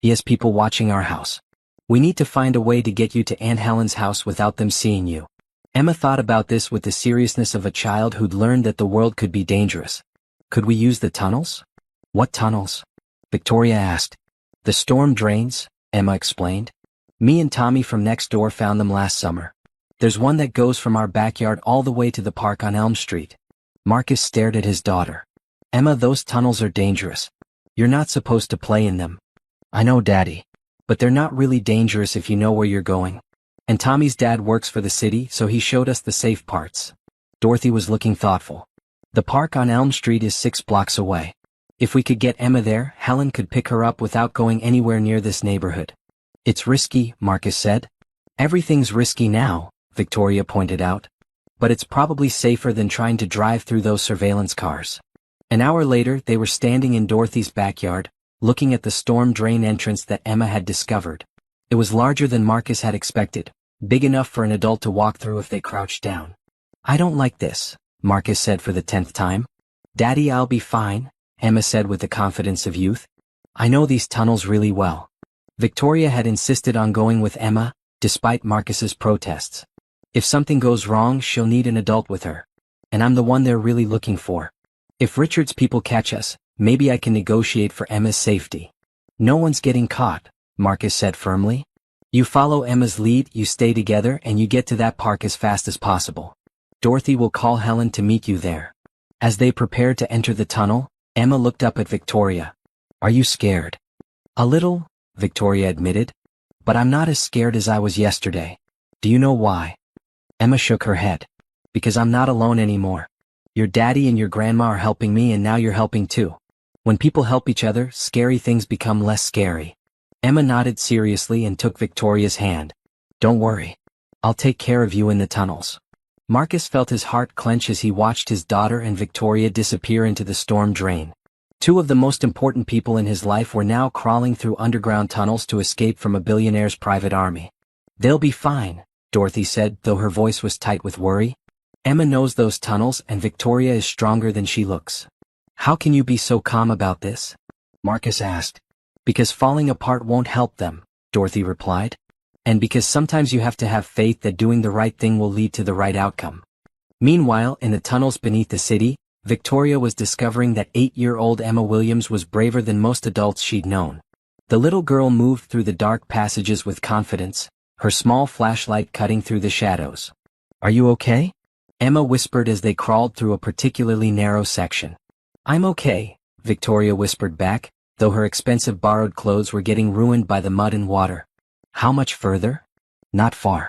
Speaker 1: He has people watching our house. We need to find a way to get you to Aunt Helen's house without them seeing you. Emma thought about this with the seriousness of a child who'd learned that the world could be dangerous. Could we use the tunnels? What tunnels? Victoria asked. The storm drains, Emma explained. Me and Tommy from next door found them last summer. There's one that goes from our backyard all the way to the park on Elm Street. Marcus stared at his daughter. Emma, those tunnels are dangerous. You're not supposed to play in them. I know, Daddy. But they're not really dangerous if you know where you're going. And Tommy's dad works for the city, so he showed us the safe parts. Dorothy was looking thoughtful. The park on Elm Street is 6 blocks away. If we could get Emma there, Helen could pick her up without going anywhere near this neighborhood. It's risky, Marcus said. Everything's risky now, Victoria pointed out. But it's probably safer than trying to drive through those surveillance cars. An hour later, they were standing in Dorothy's backyard, looking at the storm drain entrance that Emma had discovered. It was larger than Marcus had expected, big enough for an adult to walk through if they crouched down. I don't like this, Marcus said for the 10th time. Daddy, I'll be fine, Emma said with the confidence of youth. I know these tunnels really well. Victoria had insisted on going with Emma, despite Marcus's protests. If something goes wrong, she'll need an adult with her. And I'm the one they're really looking for. If Richard's people catch us, maybe I can negotiate for Emma's safety. No one's getting caught, Marcus said firmly. You follow Emma's lead, you stay together, and you get to that park as fast as possible. Dorothy will call Helen to meet you there. As they prepared to enter the tunnel, Emma looked up at Victoria. Are you scared? A little, Victoria admitted. But I'm not as scared as I was yesterday. Do you know why? Emma shook her head. Because I'm not alone anymore. Your daddy and your grandma are helping me, and now you're helping too. When people help each other, scary things become less scary. Emma nodded seriously and took Victoria's hand. Don't worry. I'll take care of you in the tunnels. Marcus felt his heart clench as he watched his daughter and Victoria disappear into the storm drain. 2 of the most important people in his life were now crawling through underground tunnels to escape from a billionaire's private army. They'll be fine, Dorothy said, though her voice was tight with worry. Emma knows those tunnels, and Victoria is stronger than she looks. How can you be so calm about this? Marcus asked. Because falling apart won't help them, Dorothy replied. And because sometimes you have to have faith that doing the right thing will lead to the right outcome. Meanwhile, in the tunnels beneath the city, Victoria was discovering that 8-year-old Emma Williams was braver than most adults she'd known. The little girl moved through the dark passages with confidence, her small flashlight cutting through the shadows. "Are you okay?" Emma whispered as they crawled through a particularly narrow section. "I'm okay," Victoria whispered back, though her expensive borrowed clothes were getting ruined by the mud and water. "How much further?" "Not far.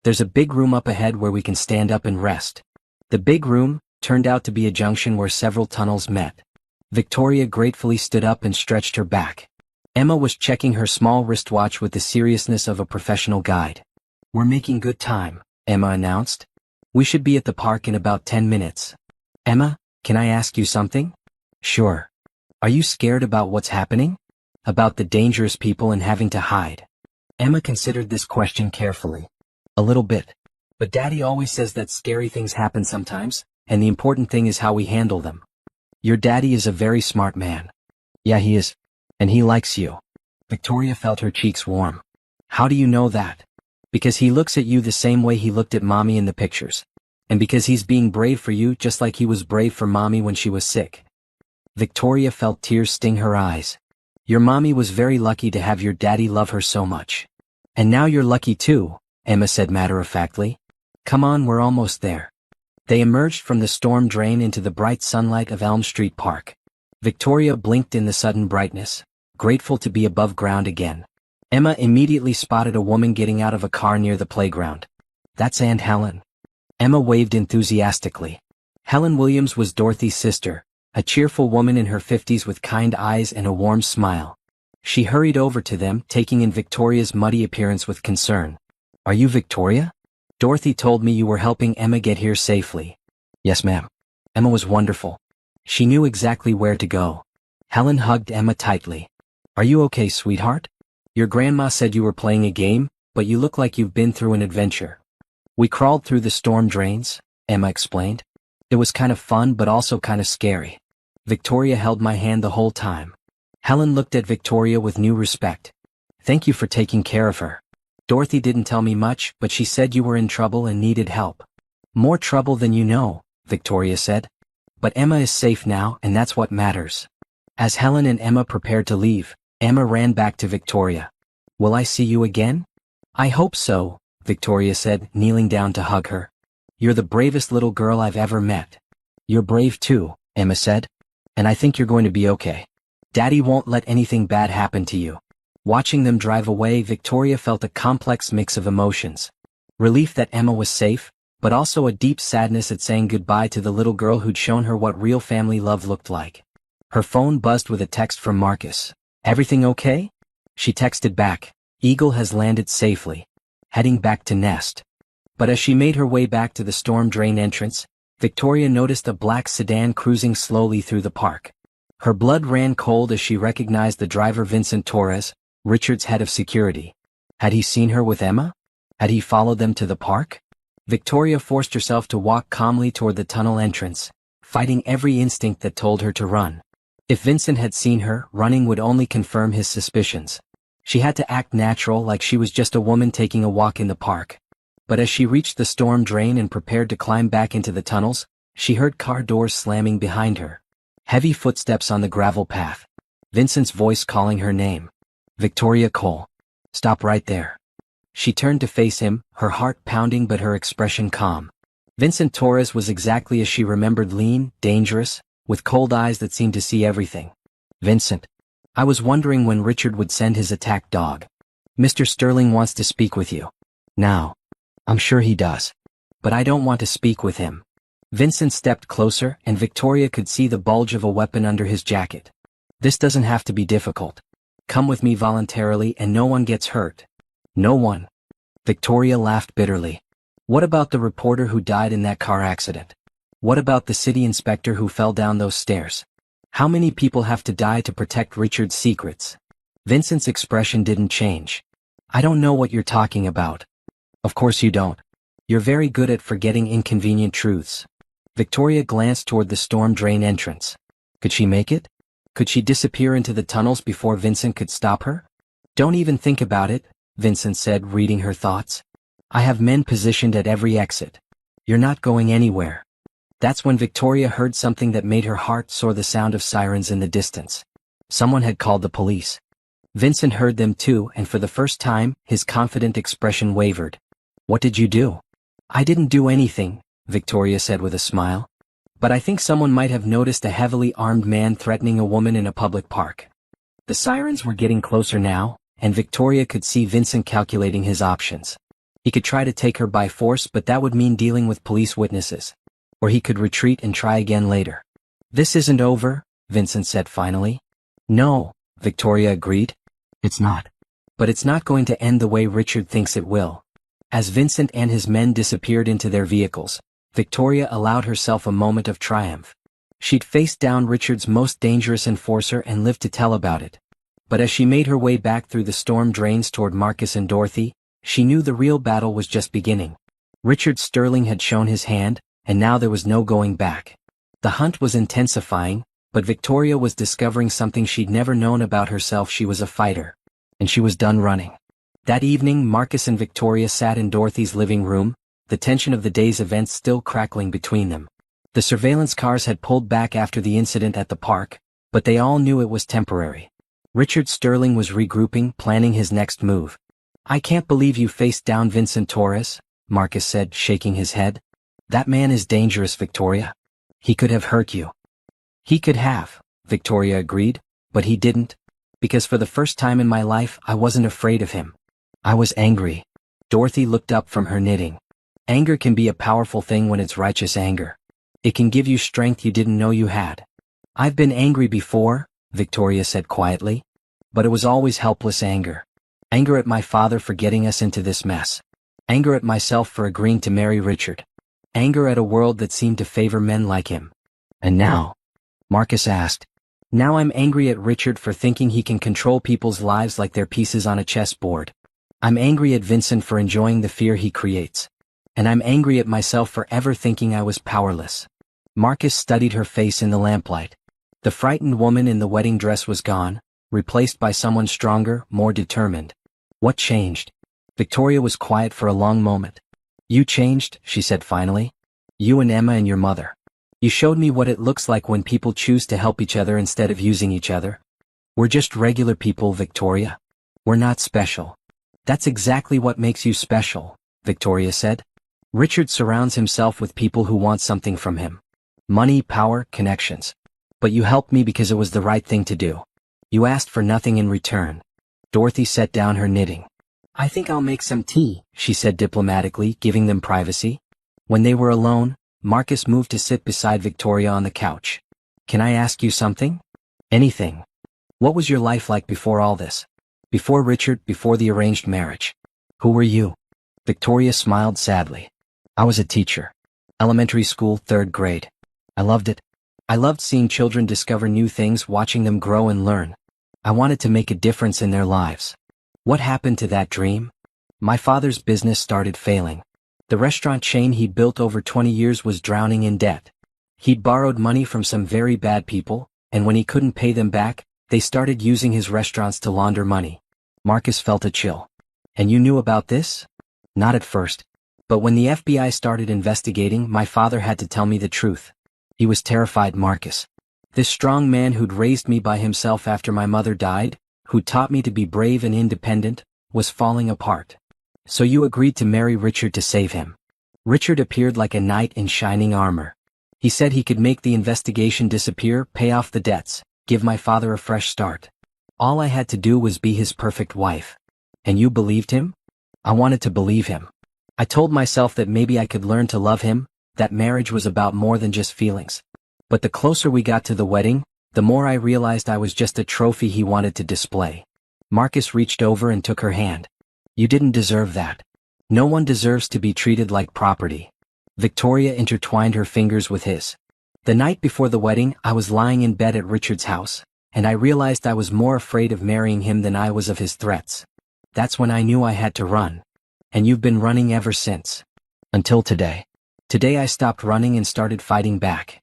Speaker 1: There's a big room up ahead where we can stand up and rest." The big room turned out to be a junction where several tunnels met. Victoria gratefully stood up and stretched her back. Emma was checking her small wristwatch with the seriousness of a professional guide. "We're making good time," Emma announced. "We should be at the park in about 10 minutes. Emma, can I ask you something?" "Sure. Are you scared about what's happening? About the dangerous people and having to hide?" Emma considered this question carefully. "A little bit. But Daddy always says that scary things happen sometimes, and the important thing is how we handle them." "Your daddy is a very smart man." "Yeah, he is. And he likes you." Victoria felt her cheeks warm. "How do you know that?" "Because he looks at you the same way he looked at Mommy in the pictures. And because he's being brave for you just like he was brave for Mommy when she was sick." Victoria felt tears sting her eyes. "Your Mommy was very lucky to have your daddy love her so much. And now you're lucky too," Emma said matter-of-factly. "Come on, we're almost there." They emerged from the storm drain into the bright sunlight of Elm Street Park. Victoria blinked in the sudden brightness, grateful to be above ground again. Emma immediately spotted a woman getting out of a car near the playground. "That's Aunt Helen." Emma waved enthusiastically. Helen Williams was Dorothy's sister, a cheerful woman in her 50s with kind eyes and a warm smile. She hurried over to them, taking in Victoria's muddy appearance with concern. "Are you Victoria? Dorothy told me you were helping Emma get here safely." "Yes, ma'am. Emma was wonderful. She knew exactly where to go." Helen hugged Emma tightly. "Are you okay, sweetheart? Your grandma said you were playing a game, but you look like you've been through an adventure." "We crawled through the storm drains," Emma explained. "It was kind of fun but also kind of scary. Victoria held my hand the whole time." Helen looked at Victoria with new respect. "Thank you for taking care of her. Dorothy didn't tell me much, but she said you were in trouble and needed help." "More trouble than you know," Victoria said. "But Emma is safe now, and that's what matters." As Helen and Emma prepared to leave, Emma ran back to Victoria. "Will I see you again?" "I hope so," Victoria said, kneeling down to hug her. "You're the bravest little girl I've ever met." "You're brave too," Emma said. "And I think you're going to be okay. Daddy won't let anything bad happen to you." Watching them drive away, Victoria felt a complex mix of emotions. Relief that Emma was safe, but also a deep sadness at saying goodbye to the little girl who'd shown her what real family love looked like. Her phone buzzed with a text from Marcus. "Everything okay?" She texted back, "Eagle has landed safely. Heading back to nest." But as she made her way back to the storm drain entrance, Victoria noticed a black sedan cruising slowly through the park. Her blood ran cold as she recognized the driver, Vincent Torres, Richard's head of security. Had he seen her with Emma? Had he followed them to the park? Victoria forced herself to walk calmly toward the tunnel entrance, fighting every instinct that told her to run. If Vincent had seen her, running would only confirm his suspicions. She had to act natural, like she was just a woman taking a walk in the park. But as she reached the storm drain and prepared to climb back into the tunnels, she heard car doors slamming behind her. Heavy footsteps on the gravel path. Vincent's voice calling her name. "Victoria Cole. Stop right there." She turned to face him, her heart pounding but her expression calm. Vincent Torres was exactly as she remembered, lean, dangerous, with cold eyes that seemed to see everything. "Vincent. I was wondering when Richard would send his attack dog. Mr. Sterling wants to speak with you." "Now." "I'm sure he does. But I don't want to speak with him." Vincent stepped closer, and Victoria could see the bulge of a weapon under his jacket. "This doesn't have to be difficult. Come with me voluntarily and no one gets hurt." "No one." Victoria laughed bitterly. "What about the reporter who died in that car accident? What about the city inspector who fell down those stairs? How many people have to die to protect Richard's secrets?" Vincent's expression didn't change. "I don't know what you're talking about." "Of course you don't. You're very good at forgetting inconvenient truths." Victoria glanced toward the storm drain entrance. Could she make it? Could she disappear into the tunnels before Vincent could stop her? Don't even think about it, Vincent said, reading her thoughts. I have men positioned at every exit. You're not going anywhere. That's when Victoria heard something that made her heart soar, the sound of sirens in the distance. Someone had called the police. Vincent heard them too, and for the first time, his confident expression wavered. What did you do? I didn't do anything, Victoria said with a smile. But I think someone might have noticed a heavily armed man threatening a woman in a public park. The sirens were getting closer now, and Victoria could see Vincent calculating his options. He could try to take her by force, but that would mean dealing with police witnesses. Or he could retreat and try again later. This isn't over, Vincent said finally. No, Victoria agreed. It's not. But it's not going to end the way Richard thinks it will. As Vincent and his men disappeared into their vehicles, Victoria allowed herself a moment of triumph. She'd faced down Richard's most dangerous enforcer and lived to tell about it. But as she made her way back through the storm drains toward Marcus and Dorothy, she knew the real battle was just beginning. Richard Sterling had shown his hand, and now there was no going back. The hunt was intensifying, but Victoria was discovering something she'd never known about herself. She was a fighter. And she was done running. That evening, Marcus and Victoria sat in Dorothy's living room, the tension of the day's events still crackling between them. The surveillance cars had pulled back after the incident at the park, but they all knew it was temporary. Richard Sterling was regrouping, planning his next move. I can't believe you faced down Vincent Torres, Marcus said, shaking his head. That man is dangerous, Victoria. He could have hurt you. He could have, Victoria agreed, but he didn't. Because for the first time in my life, I wasn't afraid of him. I was angry. Dorothy looked up from her knitting. Anger can be a powerful thing when it's righteous anger. It can give you strength you didn't know you had. I've been angry before, Victoria said quietly. But it was always helpless anger. Anger at my father for getting us into this mess. Anger at myself for agreeing to marry Richard. Anger at a world that seemed to favor men like him. And now? Marcus asked. Now I'm angry at Richard for thinking he can control people's lives like they're pieces on a chessboard. I'm angry at Vincent for enjoying the fear he creates. And I'm angry at myself for ever thinking I was powerless. Marcus studied her face in the lamplight. The frightened woman in the wedding dress was gone, replaced by someone stronger, more determined. What changed? Victoria was quiet for a long moment. You changed, she said finally. You and Emma and your mother. You showed me what it looks like when people choose to help each other instead of using each other. We're just regular people, Victoria. We're not special. That's exactly what makes you special, Victoria said. Richard surrounds himself with people who want something from him. Money, power, connections. But you helped me because it was the right thing to do. You asked for nothing in return. Dorothy set down her knitting. I think I'll make some tea, she said diplomatically, giving them privacy. When they were alone, Marcus moved to sit beside Victoria on the couch. Can I ask you something? Anything. What was your life like before all this? Before Richard, before the arranged marriage? Who were you? Victoria smiled sadly. I was a teacher. Elementary school, 3rd grade. I loved it. I loved seeing children discover new things, watching them grow and learn. I wanted to make a difference in their lives. What happened to that dream? My father's business started failing. The restaurant chain he'd built over 20 years was drowning in debt. He'd borrowed money from some very bad people, and when he couldn't pay them back, they started using his restaurants to launder money. Marcus felt a chill. And you knew about this? Not at first. But when the FBI started investigating, my father had to tell me the truth. He was terrified, Marcus. This strong man who'd raised me by himself after my mother died, who taught me to be brave and independent, was falling apart. So you agreed to marry Richard to save him. Richard appeared like a knight in shining armor. He said he could make the investigation disappear, pay off the debts, give my father a fresh start. All I had to do was be his perfect wife. And you believed him? I wanted to believe him. I told myself that maybe I could learn to love him, that marriage was about more than just feelings. But the closer we got to the wedding, the more I realized I was just a trophy he wanted to display. Marcus reached over and took her hand. You didn't deserve that. No one deserves to be treated like property. Victoria intertwined her fingers with his. The night before the wedding, I was lying in bed at Richard's house, and I realized I was more afraid of marrying him than I was of his threats. That's when I knew I had to run. And you've been running ever since. Until today. Today I stopped running and started fighting back.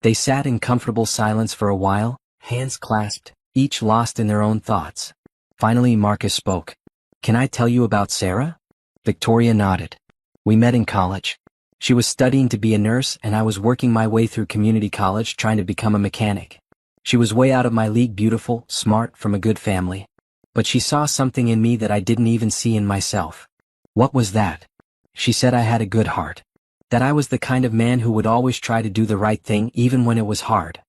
Speaker 1: They sat in comfortable silence for a while, hands clasped, each lost in their own thoughts. Finally Marcus spoke. "Can I tell you about Sarah?" Victoria nodded. "We met in college. She was studying to be a nurse and I was working my way through community college trying to become a mechanic. She was way out of my league, beautiful, smart, from a good family. But she saw something in me that I didn't even see in myself." "What was that?" "She said I had a good heart. That I was the kind of man who would always try to do the right thing even when it was hard."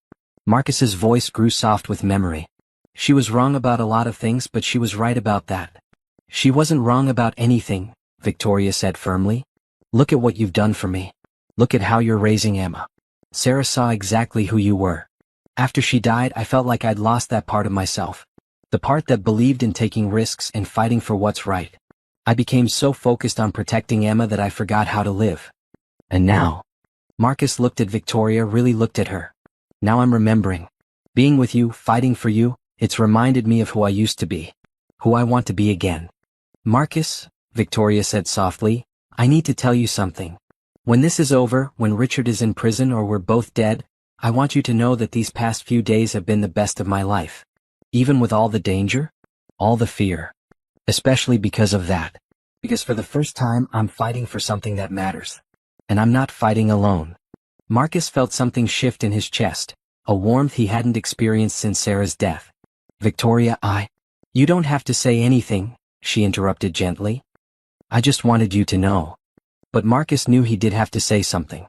Speaker 1: Marcus's voice grew soft with memory. "She was wrong about a lot of things, but she was right about that." "She wasn't wrong about anything," Victoria said firmly. "Look at what you've done for me. Look at how you're raising Emma. Sarah saw exactly who you were. After she died, I felt like I'd lost that part of myself. The part that believed in taking risks and fighting for what's right. I became so focused on protecting Emma that I forgot how to live. And now," Marcus looked at Victoria, really looked at her. "Now I'm remembering. Being with you, fighting for you, it's reminded me of who I used to be. Who I want to be again." "Marcus," Victoria said softly, "I need to tell you something. When this is over, when Richard is in prison or we're both dead, I want you to know that these past few days have been the best of my life. Even with all the danger, all the fear. Especially because of that. Because for the first time, I'm fighting for something that matters. And I'm not fighting alone." Marcus felt something shift in his chest, a warmth he hadn't experienced since Sarah's death. "Victoria, You don't have to say anything," she interrupted gently. "I just wanted you to know." But Marcus knew he did have to say something.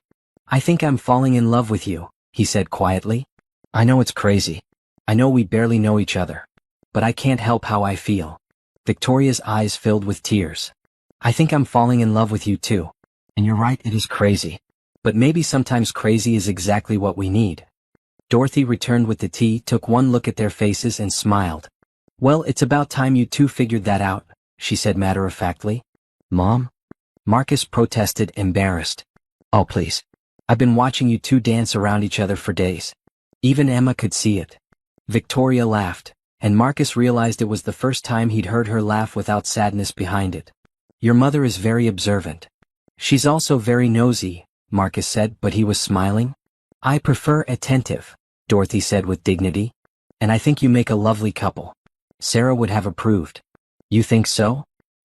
Speaker 1: "I think I'm falling in love with you," he said quietly. "I know it's crazy. I know we barely know each other. But I can't help how I feel." Victoria's eyes filled with tears. "I think I'm falling in love with you too. And you're right, it is crazy. But maybe sometimes crazy is exactly what we need." Dorothy returned with the tea, took one look at their faces and smiled. "Well, it's about time you two figured that out," she said matter-of-factly. "Mom?" Marcus protested, embarrassed. "Oh please. I've been watching you two dance around each other for days. Even Emma could see it." Victoria laughed, and Marcus realized it was the first time he'd heard her laugh without sadness behind it. "Your mother is very observant. She's also very nosy," Marcus said, but he was smiling. "I prefer attentive," Dorothy said with dignity. "And I think you make a lovely couple. Sarah would have approved." "You think so?"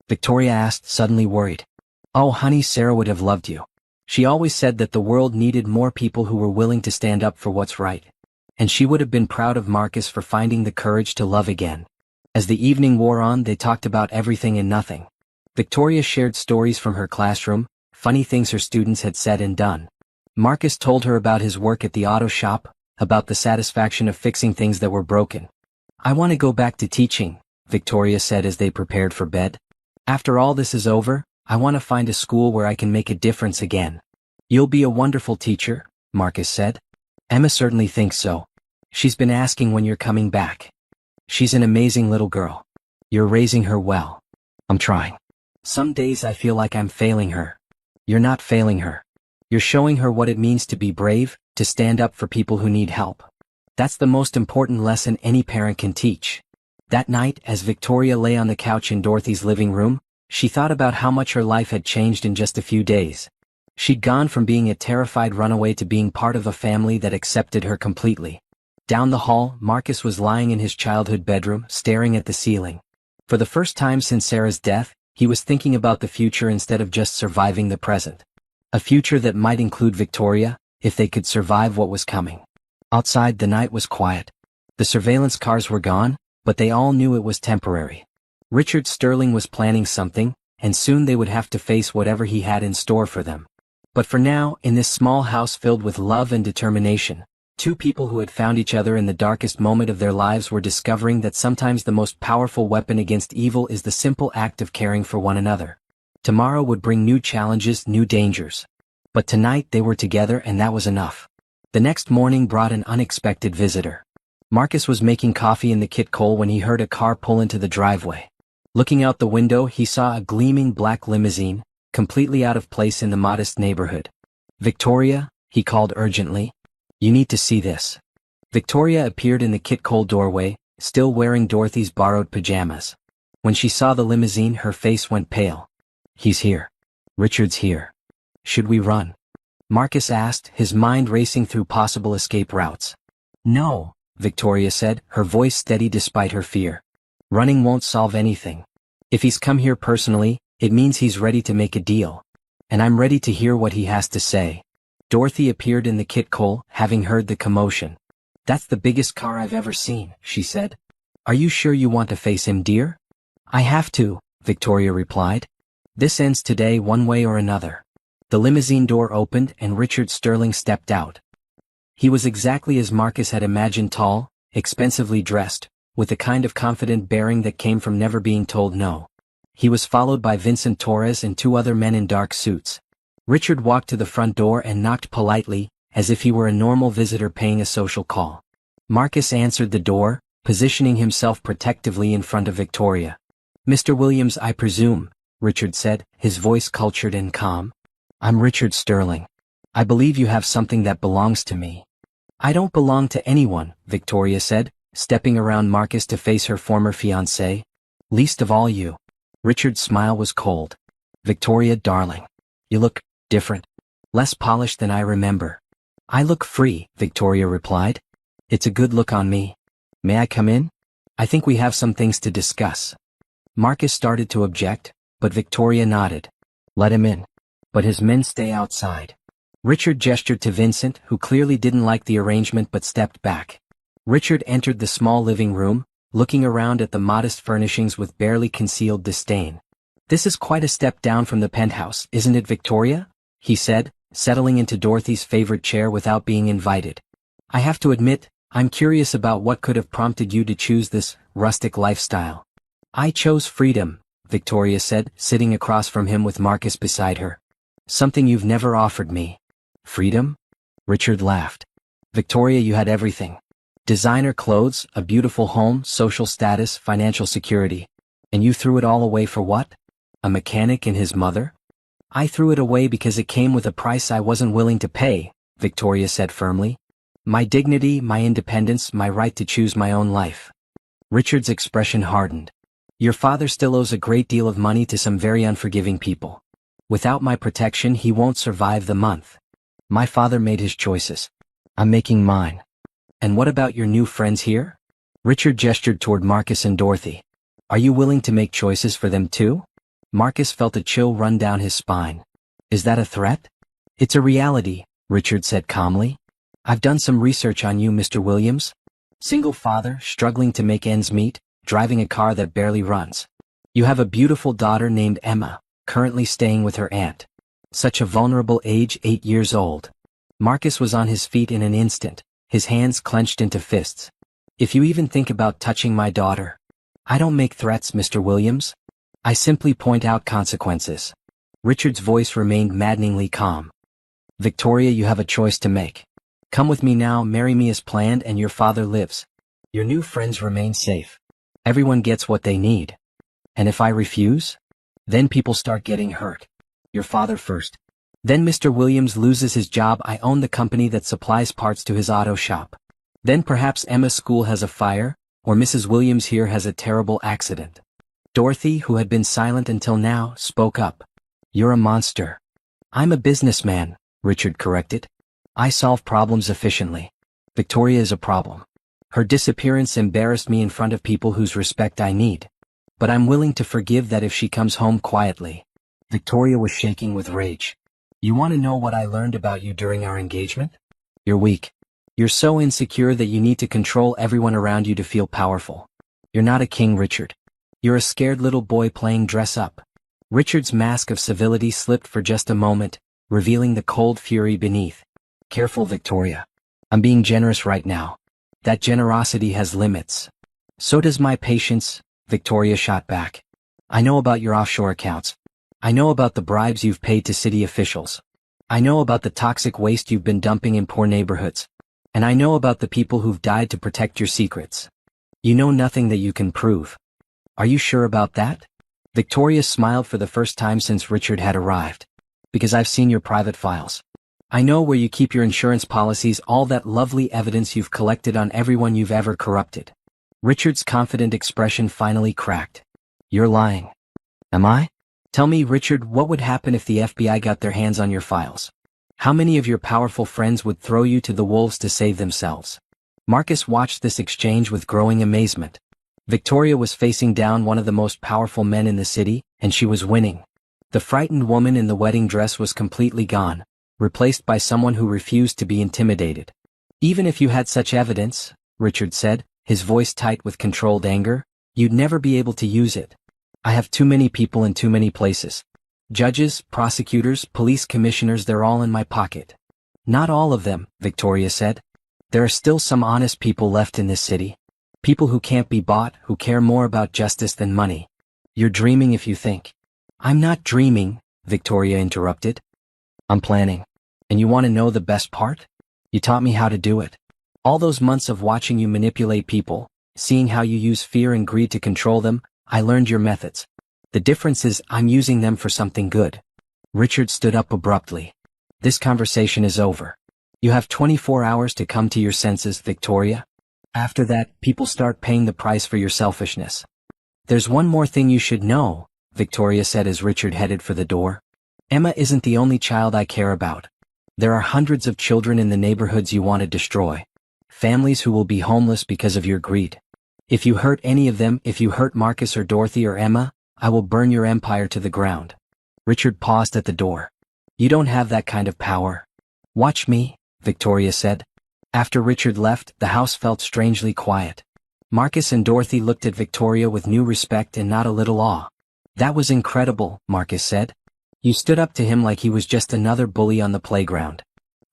Speaker 1: Victoria asked, suddenly worried. "Oh honey, Sarah would have loved you. She always said that the world needed more people who were willing to stand up for what's right. And she would have been proud of Marcus for finding the courage to love again." As the evening wore on, they talked about everything and nothing. Victoria shared stories from her classroom, funny things her students had said and done. Marcus told her about his work at the auto shop, about the satisfaction of fixing things that were broken. "I want to go back to teaching," Victoria said as they prepared for bed. "After all this is over, I want to find a school where I can make a difference again." "You'll be a wonderful teacher," Marcus said. "Emma certainly thinks so. She's been asking when you're coming back. She's an amazing little girl. You're raising her well." "I'm trying. Some days I feel like I'm failing her." "You're not failing her. You're showing her what it means to be brave, to stand up for people who need help. That's the most important lesson any parent can teach." That night, as Victoria lay on the couch in Dorothy's living room, she thought about how much her life had changed in just a few days. She'd gone from being a terrified runaway to being part of a family that accepted her completely. Down the hall, Marcus was lying in his childhood bedroom, staring at the ceiling. For the first time since Sarah's death, he was thinking about the future instead of just surviving the present. A future that might include Victoria, if they could survive what was coming. Outside, the night was quiet. The surveillance cars were gone, but they all knew it was temporary. Richard Sterling was planning something, and soon they would have to face whatever he had in store for them. But for now, in this small house filled with love and determination, two people who had found each other in the darkest moment of their lives were discovering that sometimes the most powerful weapon against evil is the simple act of caring for one another. Tomorrow would bring new challenges, new dangers. But tonight they were together and that was enough. The next morning brought an unexpected visitor. Marcus was making coffee in the kitchen when he heard a car pull into the driveway. Looking out the window, he saw a gleaming black limousine, completely out of place in the modest neighborhood. "Victoria," he called urgently. "You need to see this." Victoria appeared in the kitchen doorway, still wearing Dorothy's borrowed pajamas. When she saw the limousine, her face went pale. "He's here. Richard's here. Should we run?" Marcus asked, his mind racing through possible escape routes. "No," Victoria said, her voice steady despite her fear. Running won't solve anything. If he's come here personally, it means he's ready to make a deal. And I'm ready to hear what he has to say. Dorothy appeared in the kitcoal, having heard the commotion. That's the biggest car I've ever seen, she said. Are you sure you want to face him, dear? I have to, Victoria replied. This ends today one way or another. The limousine door opened and Richard Sterling stepped out. He was exactly as Marcus had imagined, tall, expensively dressed, with the kind of confident bearing that came from never being told no. He was followed by Vincent Torres and two other men in dark suits. Richard walked to the front door and knocked politely, as if he were a normal visitor paying a social call. Marcus answered the door, positioning himself protectively in front of Victoria. Mr. Williams, I presume, Richard said, his voice cultured and calm. I'm Richard Sterling. I believe you have something that belongs to me. I don't belong to anyone, Victoria said, stepping around Marcus to face her former fiancé. Least of all you. Richard's smile was cold. Victoria, darling. You look different. Less polished than I remember. I look free, Victoria replied. It's a good look on me. May I come in? I think we have some things to discuss. Marcus started to object, but Victoria nodded. Let him in. But his men stay outside. Richard gestured to Vincent, who clearly didn't like the arrangement but stepped back. Richard entered the small living room, looking around at the modest furnishings with barely concealed disdain. This is quite a step down from the penthouse, isn't it, Victoria? He said, settling into Dorothy's favorite chair without being invited. I have to admit, I'm curious about what could have prompted you to choose this rustic lifestyle. I chose freedom, Victoria said, sitting across from him with Marcus beside her. Something you've never offered me. Freedom? Richard laughed. Victoria, you had everything. Designer clothes, a beautiful home, social status, financial security. And you threw it all away for what? A mechanic and his mother? I threw it away because it came with a price I wasn't willing to pay, Victoria said firmly. My dignity, my independence, my right to choose my own life. Richard's expression hardened. Your father still owes a great deal of money to some very unforgiving people. Without my protection, he won't survive the month. My father made his choices. I'm making mine. And what about your new friends here? Richard gestured toward Marcus and Dorothy. Are you willing to make choices for them too? Marcus felt a chill run down his spine. Is that a threat? It's a reality, Richard said calmly. I've done some research on you, Mr. Williams. Single father, struggling to make ends meet, driving a car that barely runs. You have a beautiful daughter named Emma, currently staying with her aunt. Such a vulnerable age, 8 years old. Marcus was on his feet in an instant, his hands clenched into fists. If you even think about touching my daughter. I don't make threats, Mr. Williams. I simply point out consequences. Richard's voice remained maddeningly calm. Victoria, you have a choice to make. Come with me now, marry me as planned, and your father lives. Your new friends remain safe. Everyone gets what they need. And if I refuse? Then people start getting hurt. Your father first. Then Mr. Williams loses his job. I own the company that supplies parts to his auto shop. Then perhaps Emma's school has a fire, or Mrs. Williams here has a terrible accident. Dorothy, who had been silent until now, spoke up. You're a monster. I'm a businessman, Richard corrected. I solve problems efficiently. Victoria is a problem. Her disappearance embarrassed me in front of people whose respect I need. But I'm willing to forgive that if she comes home quietly. Victoria was shaking with rage. You want to know what I learned about you during our engagement? You're weak. You're so insecure that you need to control everyone around you to feel powerful. You're not a king, Richard. You're a scared little boy playing dress up. Richard's mask of civility slipped for just a moment, revealing the cold fury beneath. Careful, Victoria. I'm being generous right now. That generosity has limits. So does my patience, Victoria shot back. I know about your offshore accounts. I know about the bribes you've paid to city officials. I know about the toxic waste you've been dumping in poor neighborhoods. And I know about the people who've died to protect your secrets. You know nothing that you can prove. Are you sure about that? Victoria smiled for the first time since Richard had arrived. Because I've seen your private files. I know where you keep your insurance policies, all that lovely evidence you've collected on everyone you've ever corrupted. Richard's confident expression finally cracked. You're lying. Am I? Tell me, Richard, what would happen if the FBI got their hands on your files? How many of your powerful friends would throw you to the wolves to save themselves? Marcus watched this exchange with growing amazement. Victoria was facing down one of the most powerful men in the city, and she was winning. The frightened woman in the wedding dress was completely gone, replaced by someone who refused to be intimidated. Even if you had such evidence, Richard said, his voice tight with controlled anger, you'd never be able to use it. I have too many people in too many places. Judges, prosecutors, police commissioners, they're all in my pocket. Not all of them, Victoria said. There are still some honest people left in this city. People who can't be bought, who care more about justice than money. You're dreaming if you think. I'm not dreaming, Victoria interrupted. I'm planning. And you want to know the best part? You taught me how to do it. All those months of watching you manipulate people, seeing how you use fear and greed to control them, I learned your methods. The difference is I'm using them for something good. Richard stood up abruptly. This conversation is over. You have 24 hours to come to your senses, Victoria. After that, people start paying the price for your selfishness. There's one more thing you should know, Victoria said as Richard headed for the door. Emma isn't the only child I care about. There are hundreds of children in the neighborhoods you want to destroy. Families who will be homeless because of your greed. If you hurt any of them, if you hurt Marcus or Dorothy or Emma, I will burn your empire to the ground. Richard paused at the door. You don't have that kind of power. Watch me, Victoria said. After Richard left, the house felt strangely quiet. Marcus and Dorothy looked at Victoria with new respect and not a little awe. That was incredible, Marcus said. You stood up to him like he was just another bully on the playground.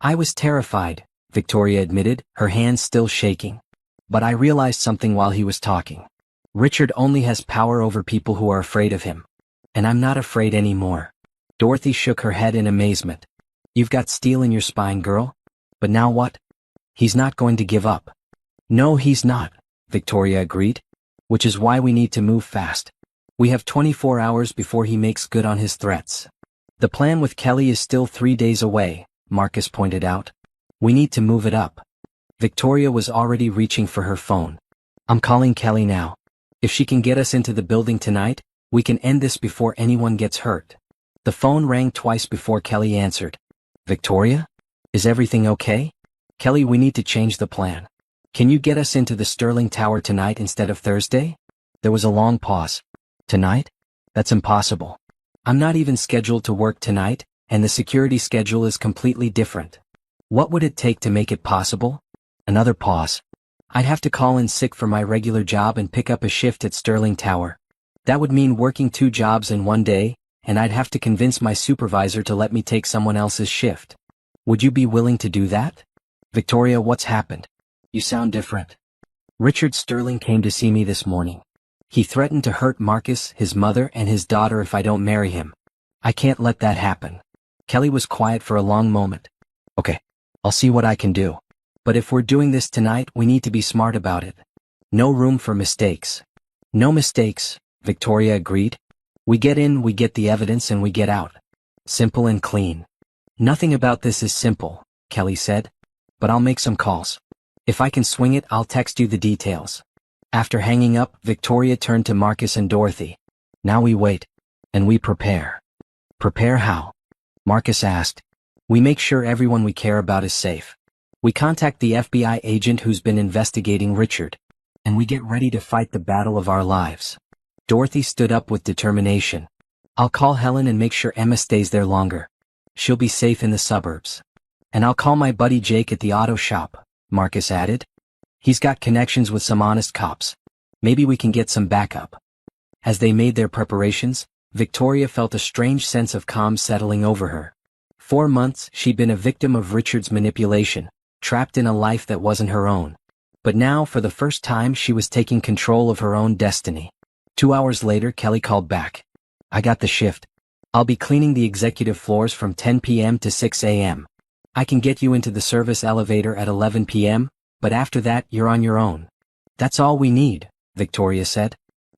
Speaker 1: I was terrified, Victoria admitted, her hands still shaking. But I realized something while he was talking. Richard only has power over people who are afraid of him. And I'm not afraid anymore. Dorothy shook her head in amazement. You've got steel in your spine, girl. But now what? He's not going to give up. No, he's not, Victoria agreed. Which is why we need to move fast. We have 24 hours before he makes good on his threats. The plan with Kelly is still 3 days away, Marcus pointed out. We need to move it up. Victoria was already reaching for her phone. I'm calling Kelly now. If she can get us into the building tonight, we can end this before anyone gets hurt. The phone rang twice before Kelly answered. Victoria? Is everything okay? Kelly, we need to change the plan. Can you get us into the Sterling Tower tonight instead of Thursday? There was a long pause. Tonight? That's impossible. I'm not even scheduled to work tonight, and the security schedule is completely different. What would it take to make it possible? Another pause. I'd have to call in sick for my regular job and pick up a shift at Sterling Tower. That would mean working 2 jobs in one day, and I'd have to convince my supervisor to let me take someone else's shift. Would you be willing to do that? Victoria, what's happened? You sound different. Richard Sterling came to see me this morning. He threatened to hurt Marcus, his mother, and his daughter if I don't marry him. I can't let that happen. Kelly was quiet for a long moment. Okay, I'll see what I can do. But if we're doing this tonight, we need to be smart about it. No room for mistakes. No mistakes, Victoria agreed. We get in, we get the evidence, and we get out. Simple and clean. Nothing about this is simple, Kelly said. But I'll make some calls. If I can swing it, I'll text you the details. After hanging up, Victoria turned to Marcus and Dorothy. Now we wait. And we prepare. Prepare how? Marcus asked. We make sure everyone we care about is safe. We contact the FBI agent who's been investigating Richard. And we get ready to fight the battle of our lives. Dorothy stood up with determination. I'll call Helen and make sure Emma stays there longer. She'll be safe in the suburbs. And I'll call my buddy Jake at the auto shop, Marcus added. He's got connections with some honest cops. Maybe we can get some backup. As they made their preparations, Victoria felt a strange sense of calm settling over her. 4 months she'd been a victim of Richard's manipulation, trapped in a life that wasn't her own. But now, for the first time, she was taking control of her own destiny. 2 hours later, Kelly called back. I got the shift. I'll be cleaning the executive floors from 10 p.m. to 6 a.m. I can get you into the service elevator at 11 p.m., but after that, you're on your own. That's all we need, Victoria said.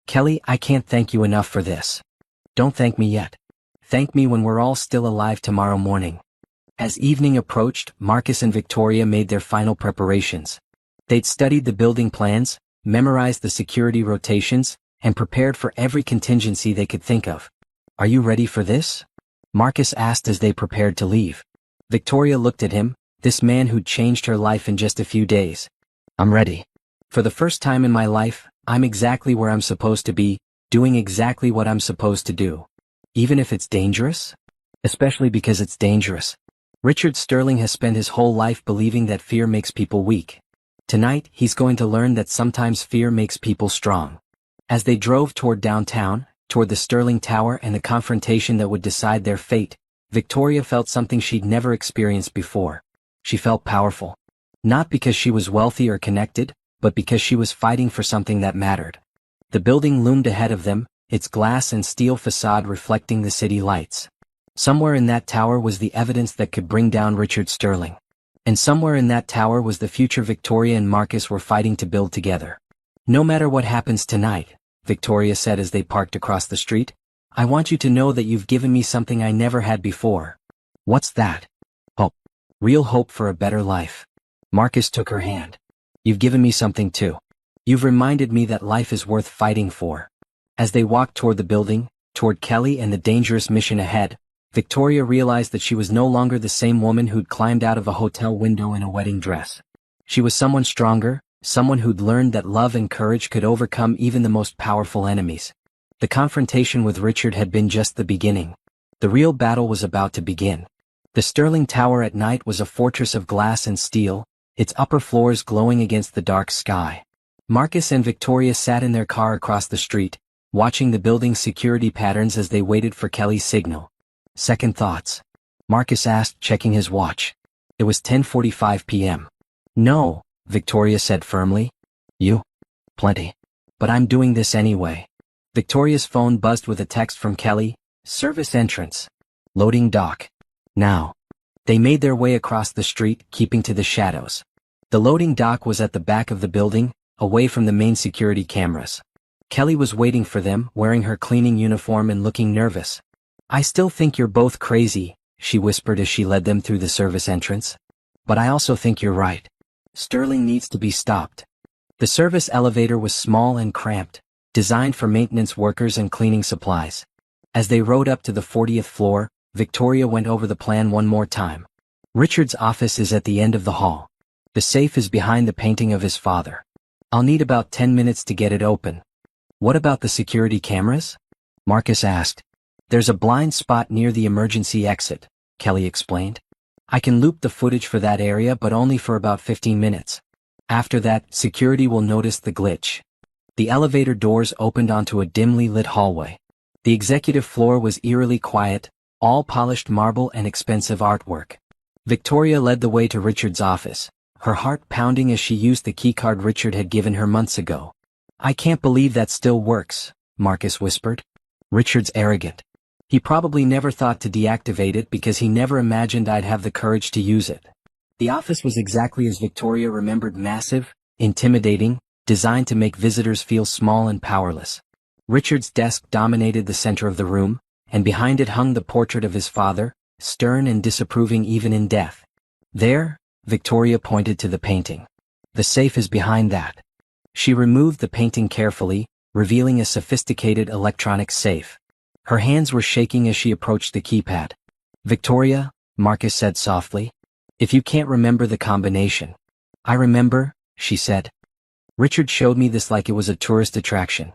Speaker 1: Kelly, I can't thank you enough for this. Don't thank me yet. Thank me when we're all still alive tomorrow morning. As evening approached, Marcus and Victoria made their final preparations. They'd studied the building plans, memorized the security rotations, and prepared for every contingency they could think of. Are you ready for this? Marcus asked as they prepared to leave. Victoria looked at him, this man who'd changed her life in just a few days. I'm ready. For the first time in my life, I'm exactly where I'm supposed to be, doing exactly what I'm supposed to do. Even if it's dangerous? Especially because it's dangerous. Richard Sterling has spent his whole life believing that fear makes people weak. Tonight, he's going to learn that sometimes fear makes people strong. As they drove toward downtown, toward the Sterling Tower and the confrontation that would decide their fate, Victoria felt something she'd never experienced before. She felt powerful. Not because she was wealthy or connected, but because she was fighting for something that mattered. The building loomed ahead of them, its glass and steel facade reflecting the city lights. Somewhere in that tower was the evidence that could bring down Richard Sterling. And somewhere in that tower was the future Victoria and Marcus were fighting to build together. No matter what happens tonight, Victoria said as they parked across the street, I want you to know that you've given me something I never had before. What's that? Hope. Real hope for a better life. Marcus took her hand. You've given me something too. You've reminded me that life is worth fighting for. As they walked toward the building, toward Kelly and the dangerous mission ahead, Victoria realized that she was no longer the same woman who'd climbed out of a hotel window in a wedding dress. She was someone stronger, someone who'd learned that love and courage could overcome even the most powerful enemies. The confrontation with Richard had been just the beginning. The real battle was about to begin. The Sterling Tower at night was a fortress of glass and steel, its upper floors glowing against the dark sky. Marcus and Victoria sat in their car across the street, watching the building's security patterns as they waited for Kelly's signal. Second thoughts? Marcus asked, checking his watch. It was 10:45 p.m. No, Victoria said firmly. You? Plenty. But I'm doing this anyway. Victoria's phone buzzed with a text from Kelly. Service entrance. Loading dock. Now. They made their way across the street, keeping to the shadows. The loading dock was at the back of the building, away from the main security cameras. Kelly was waiting for them, wearing her cleaning uniform and looking nervous. I still think you're both crazy, she whispered as she led them through the service entrance. But I also think you're right. Sterling needs to be stopped. The service elevator was small and cramped, designed for maintenance workers and cleaning supplies. As they rode up to the 40th floor, Victoria went over the plan one more time. Richard's office is at the end of the hall. The safe is behind the painting of his father. I'll need about 10 minutes to get it open. What about the security cameras? Marcus asked. There's a blind spot near the emergency exit, Kelly explained. I can loop the footage for that area but only for about 15 minutes. After that, security will notice the glitch. The elevator doors opened onto a dimly lit hallway. The executive floor was eerily quiet, all polished marble and expensive artwork. Victoria led the way to Richard's office, her heart pounding as she used the keycard Richard had given her months ago. I can't believe that still works, Marcus whispered. Richard's arrogant. He probably never thought to deactivate it because he never imagined I'd have the courage to use it. The office was exactly as Victoria remembered, massive, intimidating, designed to make visitors feel small and powerless. Richard's desk dominated the center of the room, and behind it hung the portrait of his father, stern and disapproving even in death. There, Victoria pointed to the painting. The safe is behind that. She removed the painting carefully, revealing a sophisticated electronic safe. Her hands were shaking as she approached the keypad. Victoria, Marcus said softly, if you can't remember the combination. I remember, she said. Richard showed me this like it was a tourist attraction.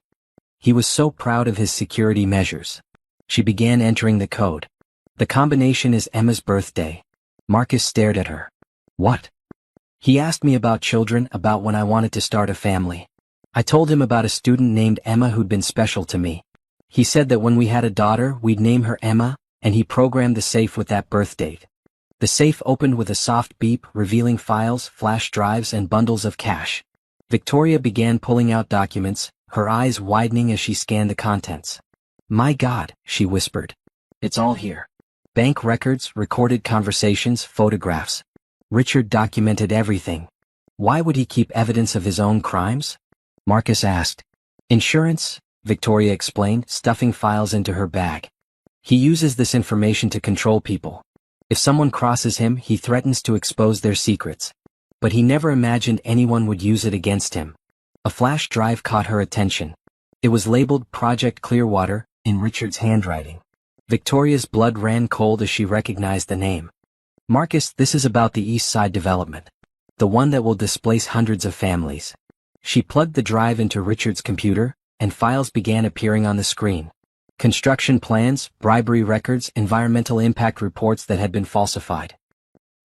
Speaker 1: He was so proud of his security measures. She began entering the code. The combination is Emma's birthday. Marcus stared at her. What? He asked me about children, about when I wanted to start a family. I told him about a student named Emma who'd been special to me. He said that when we had a daughter, we'd name her Emma, and he programmed the safe with that birth date. The safe opened with a soft beep, revealing files, flash drives, and bundles of cash. Victoria began pulling out documents, her eyes widening as she scanned the contents. My God, she whispered. It's all here. Bank records, recorded conversations, photographs. Richard documented everything. Why would he keep evidence of his own crimes? Marcus asked. Insurance, Victoria explained, stuffing files into her bag. He uses this information to control people. If someone crosses him, he threatens to expose their secrets. But he never imagined anyone would use it against him. A flash drive caught her attention. It was labeled Project Clearwater, in Richard's handwriting. Victoria's blood ran cold as she recognized the name. Marcus, this is about the East Side development. The one that will displace hundreds of families. She plugged the drive into Richard's computer, and files began appearing on the screen. Construction plans, bribery records, environmental impact reports that had been falsified.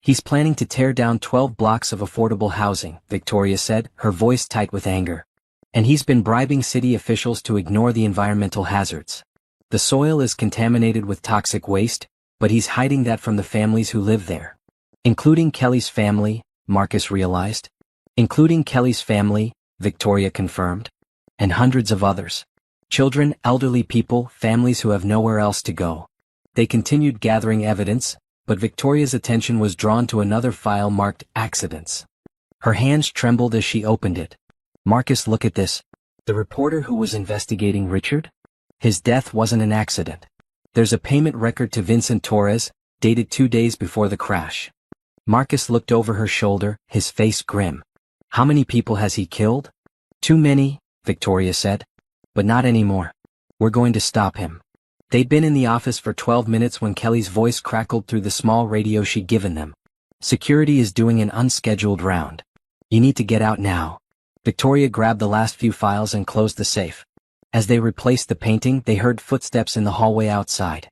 Speaker 1: He's planning to tear down 12 blocks of affordable housing, Victoria said, her voice tight with anger. And he's been bribing city officials to ignore the environmental hazards. The soil is contaminated with toxic waste, but he's hiding that from the families who live there. Including Kelly's family, Marcus realized. Including Kelly's family, Victoria confirmed. And hundreds of others. Children, elderly people, families who have nowhere else to go. They continued gathering evidence, but Victoria's attention was drawn to another file marked accidents. Her hands trembled as she opened it. Marcus, look at this. The reporter who was investigating Richard? His death wasn't an accident. There's a payment record to Vincent Torres, dated 2 days before the crash. Marcus looked over her shoulder, his face grim. How many people has he killed? Too many, Victoria said. But not anymore. We're going to stop him. They'd been in the office for 12 minutes when Kelly's voice crackled through the small radio she'd given them. Security is doing an unscheduled round. You need to get out now. Victoria grabbed the last few files and closed the safe. As they replaced the painting, they heard footsteps in the hallway outside.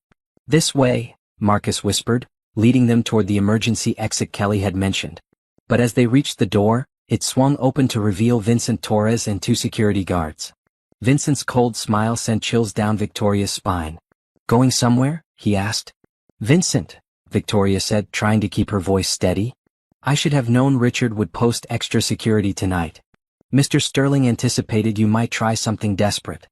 Speaker 1: This way, Marcus whispered, leading them toward the emergency exit Kelly had mentioned. But as they reached the door, it swung open to reveal Vincent Torres and 2 security guards. Vincent's cold smile sent chills down Victoria's spine. Going somewhere? He asked. Vincent, Victoria said, trying to keep her voice steady. I should have known Richard would post extra security tonight. Mr. Sterling anticipated you might try something desperate.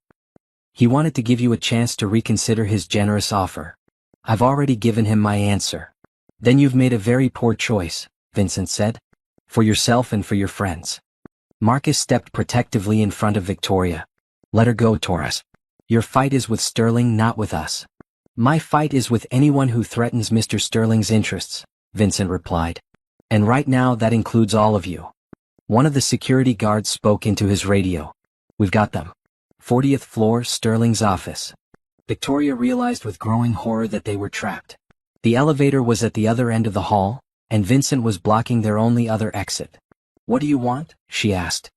Speaker 1: He wanted to give you a chance to reconsider his generous offer. I've already given him my answer. Then you've made a very poor choice, Vincent said. For yourself and for your friends. Marcus stepped protectively in front of Victoria. Let her go, Torres. Your fight is with Sterling, not with us. My fight is with anyone who threatens Mr. Sterling's interests, Vincent replied. And right now that includes all of you. One of the security guards spoke into his radio. We've got them. 40th floor, Sterling's office. Victoria realized with growing horror that they were trapped. The elevator was at the other end of the hall, and Vincent was blocking their only other exit. What do you want? She asked.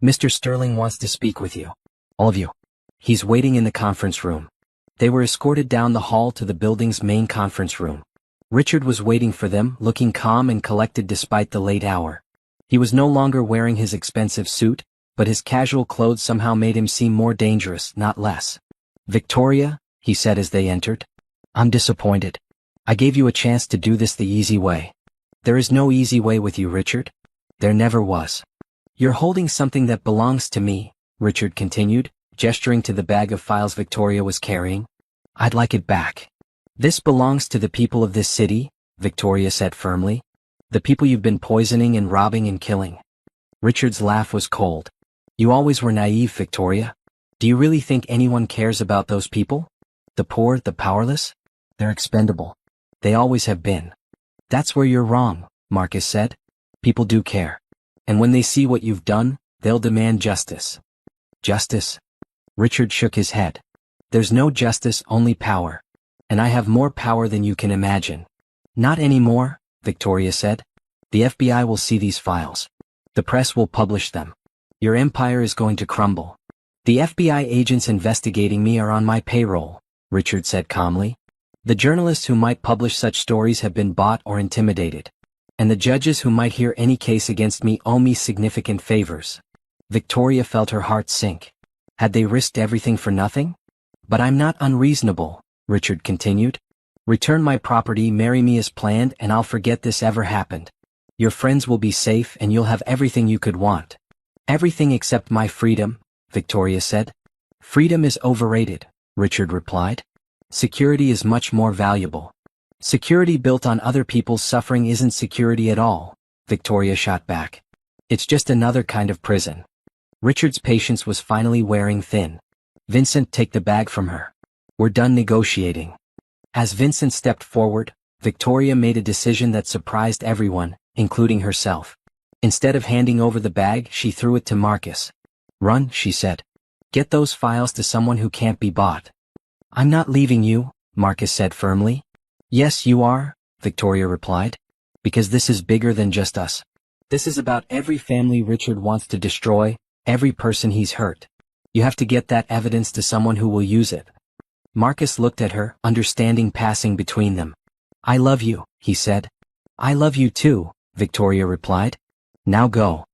Speaker 1: Mr. Sterling wants to speak with you. All of you. He's waiting in the conference room. They were escorted down the hall to the building's main conference room. Richard was waiting for them, looking calm and collected despite the late hour. He was no longer wearing his expensive suit, but his casual clothes somehow made him seem more dangerous, not less. Victoria, he said as they entered. I'm disappointed. I gave you a chance to do this the easy way. There is no easy way with you, Richard. There never was. You're holding something that belongs to me, Richard continued, gesturing to the bag of files Victoria was carrying. I'd like it back. This belongs to the people of this city, Victoria said firmly. The people you've been poisoning and robbing and killing. Richard's laugh was cold. You always were naive, Victoria. Do you really think anyone cares about those people? The poor, the powerless? They're expendable. They always have been. That's where you're wrong, Marcus said. People do care. And when they see what you've done, they'll demand justice. Justice? Richard shook his head. There's no justice, only power. And I have more power than you can imagine. Not anymore, Victoria said. The FBI will see these files. The press will publish them. Your empire is going to crumble. The FBI agents investigating me are on my payroll, Richard said calmly. The journalists who might publish such stories have been bought or intimidated. And the judges who might hear any case against me owe me significant favors. Victoria felt her heart sink. Had they risked everything for nothing? But I'm not unreasonable, Richard continued. Return my property, marry me as planned, and I'll forget this ever happened. Your friends will be safe and you'll have everything you could want. Everything except my freedom, Victoria said. Freedom is overrated, Richard replied. Security is much more valuable. Security built on other people's suffering isn't security at all, Victoria shot back. It's just another kind of prison. Richard's patience was finally wearing thin. Vincent, take the bag from her. We're done negotiating. As Vincent stepped forward, Victoria made a decision that surprised everyone, including herself. Instead of handing over the bag, she threw it to Marcus. Run, she said. Get those files to someone who can't be bought. I'm not leaving you, Marcus said firmly. Yes, you are, Victoria replied. Because this is bigger than just us. This is about every family Richard wants to destroy, every person he's hurt. You have to get that evidence to someone who will use it. Marcus looked at her, understanding passing between them. I love you, he said. I love you too, Victoria replied. Now go.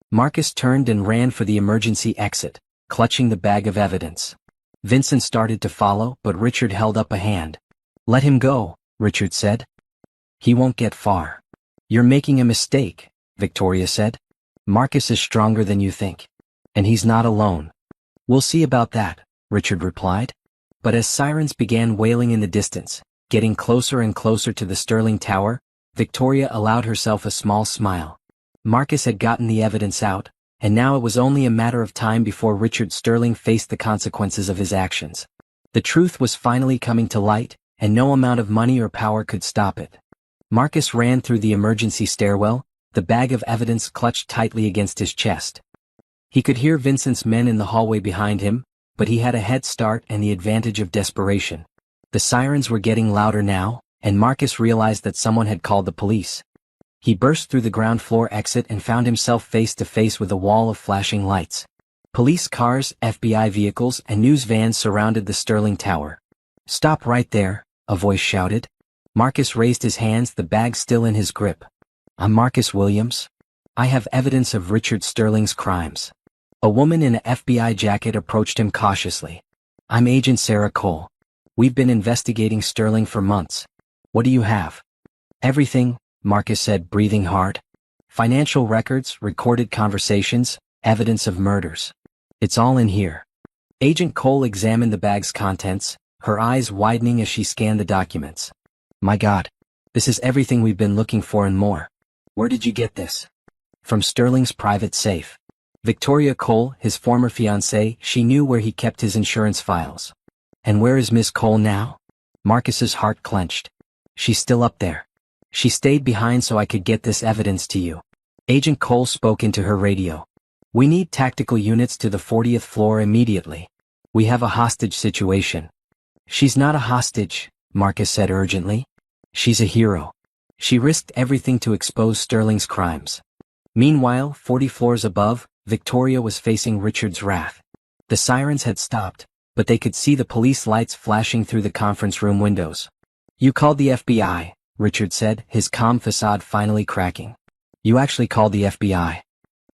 Speaker 1: Marcus turned and ran for the emergency exit, clutching the bag of evidence. Vincent started to follow, but Richard held up a hand. Let him go, Richard said. He won't get far. You're making a mistake, Victoria said. Marcus is stronger than you think. And he's not alone. We'll see about that, Richard replied. But as sirens began wailing in the distance, getting closer and closer to the Sterling Tower, Victoria allowed herself a small smile. Marcus had gotten the evidence out, and now it was only a matter of time before Richard Sterling faced the consequences of his actions. The truth was finally coming to light, and no amount of money or power could stop it. Marcus ran through the emergency stairwell, the bag of evidence clutched tightly against his chest. He could hear Vincent's men in the hallway behind him, but he had a head start and the advantage of desperation. The sirens were getting louder now, and Marcus realized that someone had called the police. He burst through the ground floor exit and found himself face to face with a wall of flashing lights. Police cars, FBI vehicles, and news vans surrounded the Sterling Tower. Stop right there, a voice shouted. Marcus raised his hands, the bag still in his grip. I'm Marcus Williams. I have evidence of Richard Sterling's crimes. A woman in an FBI jacket approached him cautiously. I'm Agent Sarah Cole. We've been investigating Sterling for months. What do you have? Everything, Marcus said, breathing hard. Financial records, recorded conversations, evidence of murders. It's all in here. Agent Cole examined the bag's contents, her eyes widening as she scanned the documents. My God, this is everything we've been looking for and more. Where did you get this? From Sterling's private safe. Victoria Cole, his former fiancée, she knew where he kept his insurance files. And where is Miss Cole now? Marcus's heart clenched. She's still up there. She stayed behind so I could get this evidence to you. Agent Cole spoke into her radio. We need tactical units to the 40th floor immediately. We have a hostage situation. She's not a hostage, Marcus said urgently. She's a hero. She risked everything to expose Sterling's crimes. Meanwhile, 40 floors above, Victoria was facing Richard's wrath. The sirens had stopped, but they could see the police lights flashing through the conference room windows. You called the FBI, Richard said, his calm facade finally cracking. You actually called the FBI.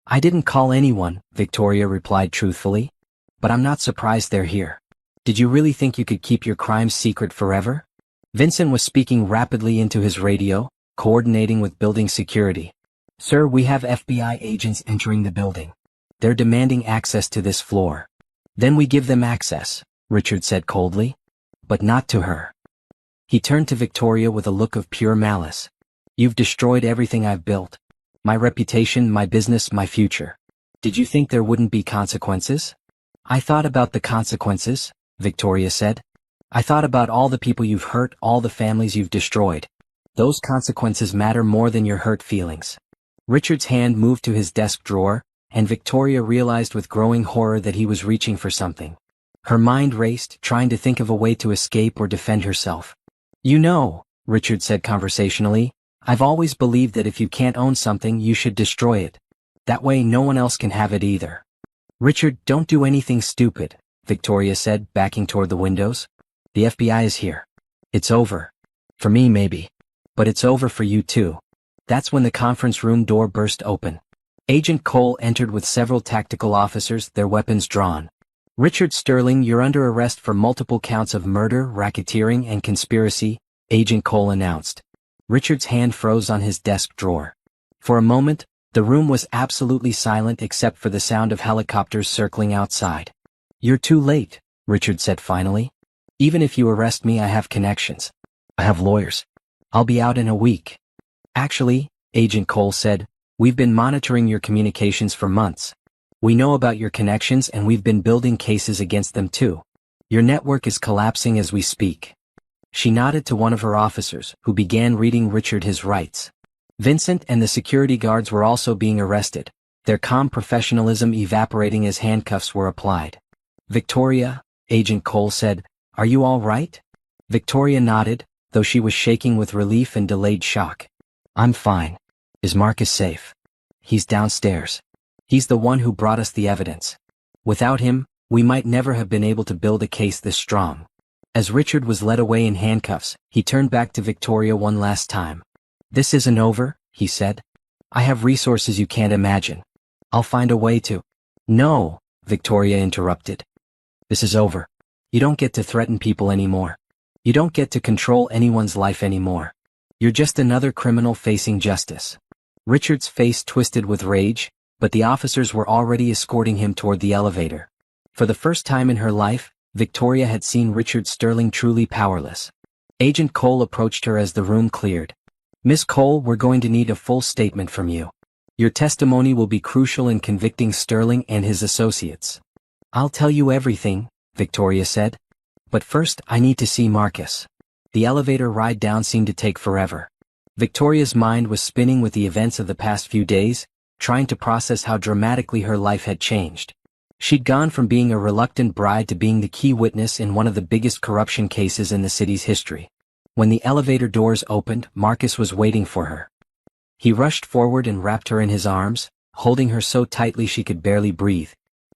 Speaker 1: I didn't call anyone, Victoria replied truthfully. But I'm not surprised they're here. Did you really think you could keep your crimes secret forever? Vincent was speaking rapidly into his radio, coordinating with building security. Sir, we have FBI agents entering the building. They're demanding access to this floor. Then we give them access, Richard said coldly. But not to her. He turned to Victoria with a look of pure malice. You've destroyed everything I've built. My reputation, my business, my future. Did you think there wouldn't be consequences? I thought about the consequences, Victoria said. I thought about all the people you've hurt, all the families you've destroyed. Those consequences matter more than your hurt feelings. Richard's hand moved to his desk drawer, and Victoria realized with growing horror that he was reaching for something. Her mind raced, trying to think of a way to escape or defend herself. You know, Richard said conversationally, I've always believed that if you can't own something, you should destroy it. That way no one else can have it either. Richard, don't do anything stupid, Victoria said, backing toward the windows. The FBI is here. It's over. For me, maybe. But it's over for you too. That's when the conference room door burst open. Agent Cole entered with several tactical officers, their weapons drawn. Richard Sterling, you're under arrest for multiple counts of murder, racketeering, and conspiracy, Agent Cole announced. Richard's hand froze on his desk drawer. For a moment, the room was absolutely silent except for the sound of helicopters circling outside. You're too late, Richard said finally. Even if you arrest me, I have connections. I have lawyers. I'll be out in a week. Actually, Agent Cole said, we've been monitoring your communications for months. We know about your connections and we've been building cases against them too. Your network is collapsing as we speak. She nodded to one of her officers, who began reading Richard his rights. Vincent and the security guards were also being arrested, their calm professionalism evaporating as handcuffs were applied. Victoria, Agent Cole said, are you all right? Victoria nodded, though she was shaking with relief and delayed shock. I'm fine. Is Marcus safe? He's downstairs. He's the one who brought us the evidence. Without him, we might never have been able to build a case this strong. As Richard was led away in handcuffs, he turned back to Victoria one last time. This isn't over, he said. I have resources you can't imagine. I'll find a way to. No, Victoria interrupted. This is over. You don't get to threaten people anymore. You don't get to control anyone's life anymore. You're just another criminal facing justice. Richard's face twisted with rage, but the officers were already escorting him toward the elevator. For the first time in her life, Victoria had seen Richard Sterling truly powerless. Agent Cole approached her as the room cleared. Miss Cole, we're going to need a full statement from you. Your testimony will be crucial in convicting Sterling and his associates. I'll tell you everything, Victoria said. But first, I need to see Marcus. The elevator ride down seemed to take forever. Victoria's mind was spinning with the events of the past few days, trying to process how dramatically her life had changed. She'd gone from being a reluctant bride to being the key witness in one of the biggest corruption cases in the city's history. When the elevator doors opened, Marcus was waiting for her. He rushed forward and wrapped her in his arms, holding her so tightly she could barely breathe.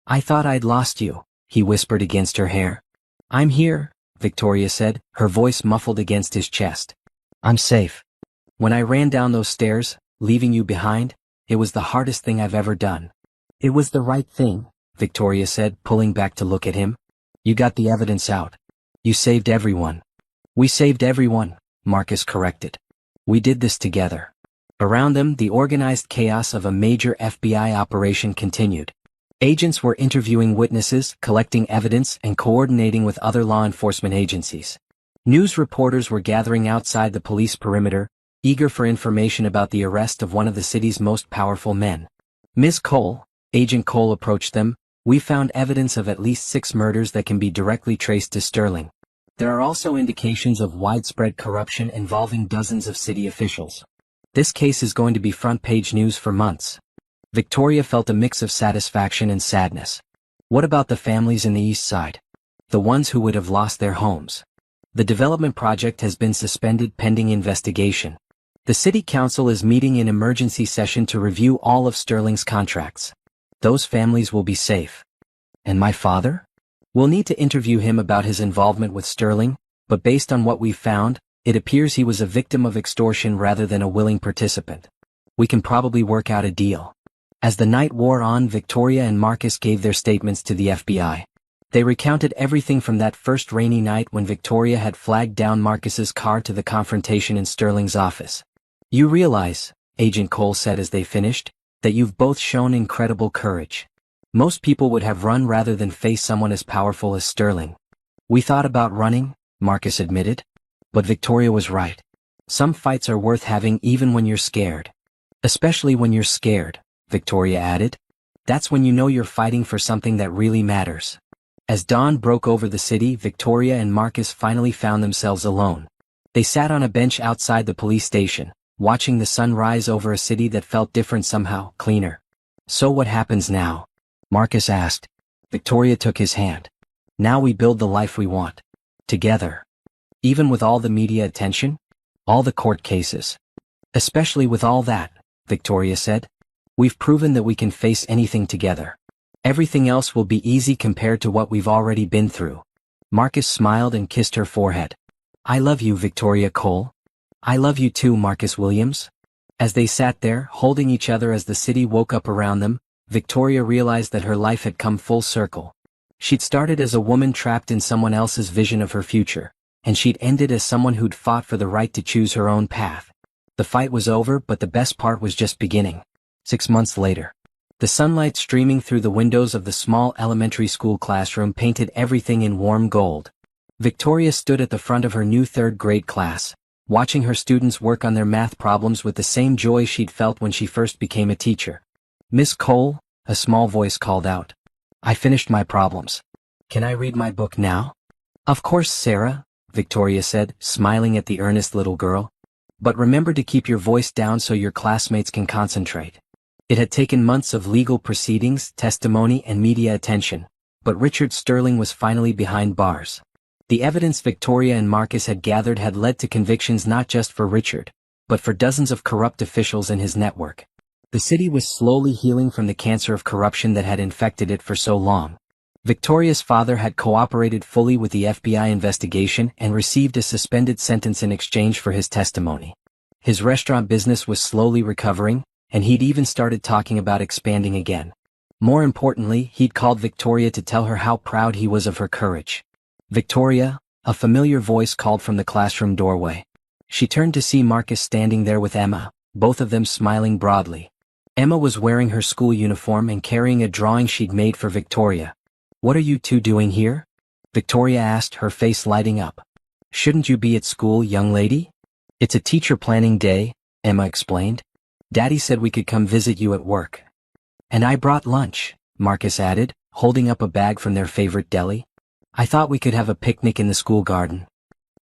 Speaker 1: I thought I'd lost you, he whispered against her hair. I'm here, Victoria said, her voice muffled against his chest. I'm safe. When I ran down those stairs, leaving you behind, it was the hardest thing I've ever done. It was the right thing, Victoria said, pulling back to look at him. You got the evidence out. You saved everyone. We saved everyone, Marcus corrected. We did this together. Around them, the organized chaos of a major FBI operation continued. Agents were interviewing witnesses, collecting evidence, and coordinating with other law enforcement agencies. News reporters were gathering outside the police perimeter, eager for information about the arrest of one of the city's most powerful men. Ms. Cole, Agent Cole approached them. We found evidence of at least 6 murders that can be directly traced to Sterling. There are also indications of widespread corruption involving dozens of city officials. This case is going to be front-page news for months. Victoria felt a mix of satisfaction and sadness. What about the families in the East Side? The ones who would have lost their homes. The development project has been suspended pending investigation. The City Council is meeting in emergency session to review all of Sterling's contracts. Those families will be safe. And my father? We'll need to interview him about his involvement with Sterling, but based on what we've found, it appears he was a victim of extortion rather than a willing participant. We can probably work out a deal. As the night wore on, Victoria and Marcus gave their statements to the FBI. They recounted everything from that first rainy night when Victoria had flagged down Marcus's car to the confrontation in Sterling's office. You realize, Agent Cole said as they finished, that you've both shown incredible courage. Most people would have run rather than face someone as powerful as Sterling. We thought about running, Marcus admitted. But Victoria was right. Some fights are worth having even when you're scared. Especially when you're scared, Victoria added. That's when you know you're fighting for something that really matters. As dawn broke over the city, Victoria and Marcus finally found themselves alone. They sat on a bench outside the police station, watching the sun rise over a city that felt different somehow, cleaner. So what happens now? Marcus asked. Victoria took his hand. Now we build the life we want. Together. Even with all the media attention? All the court cases. Especially with all that, Victoria said. We've proven that we can face anything together. Everything else will be easy compared to what we've already been through. Marcus smiled and kissed her forehead. I love you, Victoria Cole. I love you too, Marcus Williams. As they sat there, holding each other as the city woke up around them, Victoria realized that her life had come full circle. She'd started as a woman trapped in someone else's vision of her future, and she'd ended as someone who'd fought for the right to choose her own path. The fight was over, but the best part was just beginning. 6 months later. The sunlight streaming through the windows of the small elementary school classroom painted everything in warm gold. Victoria stood at the front of her new 3rd grade class, watching her students work on their math problems with the same joy she'd felt when she first became a teacher. Miss Cole, a small voice called out. I finished my problems. Can I read my book now? Of course, Sarah, Victoria said, smiling at the earnest little girl. But remember to keep your voice down so your classmates can concentrate. It had taken months of legal proceedings, testimony, and media attention, but Richard Sterling was finally behind bars. The evidence Victoria and Marcus had gathered had led to convictions not just for Richard, but for dozens of corrupt officials in his network. The city was slowly healing from the cancer of corruption that had infected it for so long. Victoria's father had cooperated fully with the FBI investigation and received a suspended sentence in exchange for his testimony. His restaurant business was slowly recovering, and he'd even started talking about expanding again. More importantly, he'd called Victoria to tell her how proud he was of her courage. "Victoria," a familiar voice called from the classroom doorway. She turned to see Marcus standing there with Emma, both of them smiling broadly. Emma was wearing her school uniform and carrying a drawing she'd made for Victoria. "What are you two doing here?" Victoria asked, her face lighting up. "Shouldn't you be at school, young lady?" "It's a teacher planning day," Emma explained. "Daddy said we could come visit you at work." "And I brought lunch," Marcus added, holding up a bag from their favorite deli. "I thought we could have a picnic in the school garden."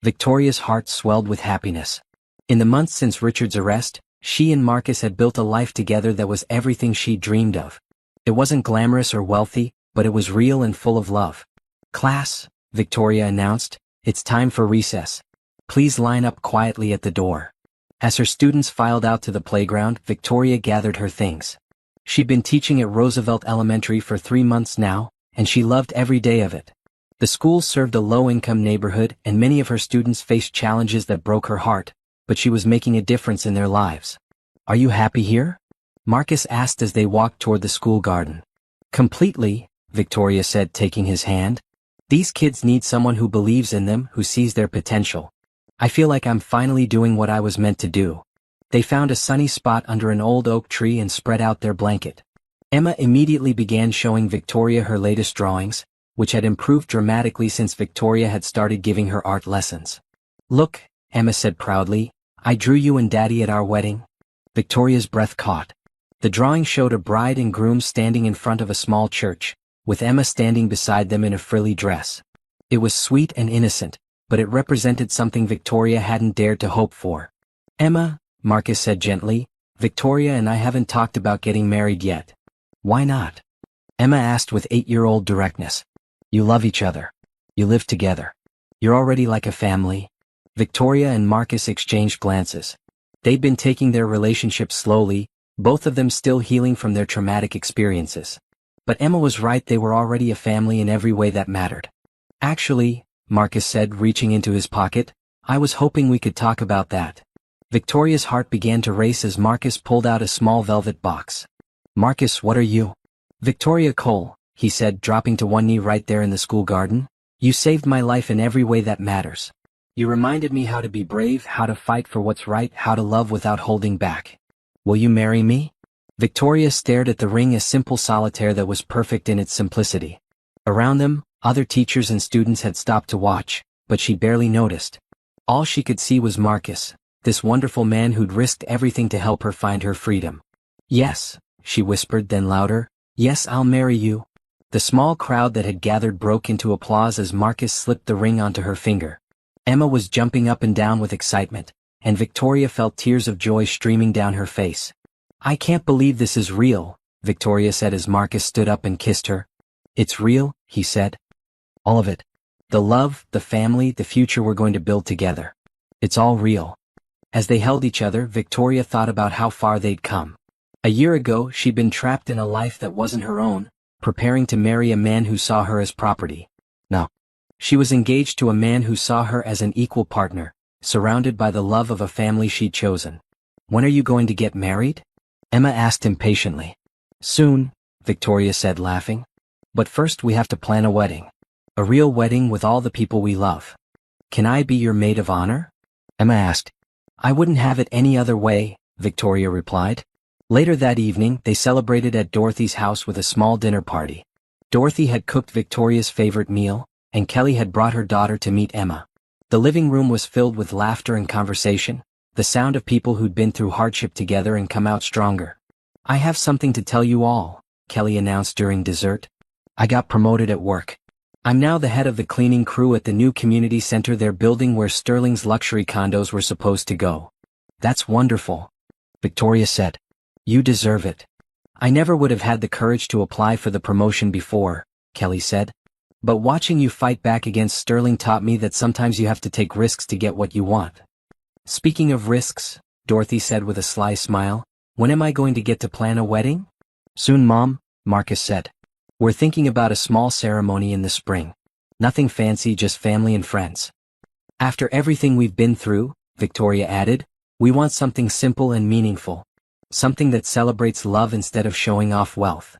Speaker 1: Victoria's heart swelled with happiness. In the months since Richard's arrest, she and Marcus had built a life together that was everything she'd dreamed of. It wasn't glamorous or wealthy, but it was real and full of love. "Class," Victoria announced, "it's time for recess. Please line up quietly at the door." As her students filed out to the playground, Victoria gathered her things. She'd been teaching at Roosevelt Elementary for 3 months now, and she loved every day of it. The school served a low-income neighborhood, and many of her students faced challenges that broke her heart, but she was making a difference in their lives. "Are you happy here?" Marcus asked as they walked toward the school garden. "Completely," Victoria said, taking his hand. "These kids need someone who believes in them, who sees their potential. I feel like I'm finally doing what I was meant to do." They found a sunny spot under an old oak tree and spread out their blanket. Emma immediately began showing Victoria her latest drawings, which had improved dramatically since Victoria had started giving her art lessons. "Look," Emma said proudly, "I drew you and Daddy at our wedding." Victoria's breath caught. The drawing showed a bride and groom standing in front of a small church, with Emma standing beside them in a frilly dress. It was sweet and innocent, but it represented something Victoria hadn't dared to hope for. "Emma," Marcus said gently, "Victoria and I haven't talked about getting married yet." "Why not?" Emma asked with 8-year-old directness. "You love each other. You live together. You're already like a family." Victoria and Marcus exchanged glances. They'd been taking their relationship slowly, both of them still healing from their traumatic experiences. But Emma was right, they were already a family in every way that mattered. "Actually," Marcus said, reaching into his pocket, "I was hoping we could talk about that." Victoria's heart began to race as Marcus pulled out a small velvet box. "Marcus, what are you?" "Victoria Cole," he said, dropping to one knee right there in the school garden. "You saved my life in every way that matters. You reminded me how to be brave, how to fight for what's right, how to love without holding back. Will you marry me?" Victoria stared at the ring, a simple solitaire that was perfect in its simplicity. Around them, other teachers and students had stopped to watch, but she barely noticed. All she could see was Marcus, this wonderful man who'd risked everything to help her find her freedom. "Yes," she whispered, then louder, "Yes, I'll marry you." The small crowd that had gathered broke into applause as Marcus slipped the ring onto her finger. Emma was jumping up and down with excitement, and Victoria felt tears of joy streaming down her face. "I can't believe this is real," Victoria said as Marcus stood up and kissed her. "It's real," he said. "All of it. The love, the family, the future we're going to build together. It's all real." As they held each other, Victoria thought about how far they'd come. A year ago, she'd been trapped in a life that wasn't her own, preparing to marry a man who saw her as property. Now, she was engaged to a man who saw her as an equal partner, surrounded by the love of a family she'd chosen. "When are you going to get married?" Emma asked impatiently. "Soon," Victoria said, laughing. "But first we have to plan a wedding. A real wedding with all the people we love." "Can I be your maid of honor?" Emma asked. "I wouldn't have it any other way," Victoria replied. Later that evening, they celebrated at Dorothy's house with a small dinner party. Dorothy had cooked Victoria's favorite meal, and Kelly had brought her daughter to meet Emma. The living room was filled with laughter and conversation, the sound of people who'd been through hardship together and come out stronger. "I have something to tell you all," Kelly announced during dessert. "I got promoted at work. I'm now the head of the cleaning crew at the new community center they're building where Sterling's luxury condos were supposed to go." "That's wonderful," Victoria said. "You deserve it." "I never would have had the courage to apply for the promotion before," Kelly said. "But watching you fight back against Sterling taught me that sometimes you have to take risks to get what you want." "Speaking of risks," Dorothy said with a sly smile, When am I going to get to plan a wedding? Soon, Mom, Marcus said. We're thinking about a small ceremony in the spring. Nothing fancy, just family and friends. After everything we've been through, Victoria added, we want something simple and meaningful. Something that celebrates love instead of showing off wealth.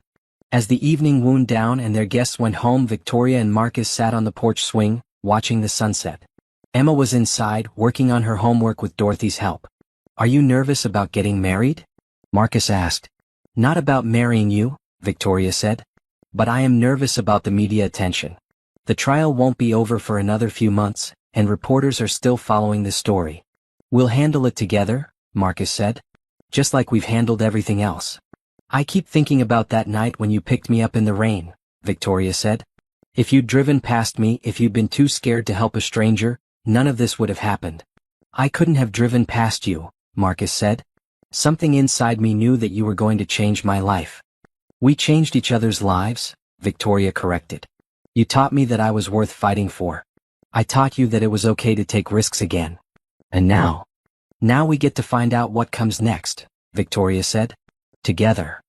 Speaker 1: As the evening wound down and their guests went home, Victoria and Marcus sat on the porch swing, watching the sunset. Emma was inside, working on her homework with Dorothy's help. Are you nervous about getting married? Marcus asked. Not about marrying you, Victoria said. But I am nervous about the media attention. The trial won't be over for another few months, and reporters are still following the story. We'll handle it together, Marcus said. Just like we've handled everything else. I keep thinking about that night when you picked me up in the rain, Victoria said. If you'd driven past me, if you'd been too scared to help a stranger, none of this would have happened. I couldn't have driven past you, Marcus said. Something inside me knew that you were going to change my life. We changed each other's lives, Victoria corrected. You taught me that I was worth fighting for. I taught you that it was okay to take risks again. And now we get to find out what comes next, Victoria said. Together.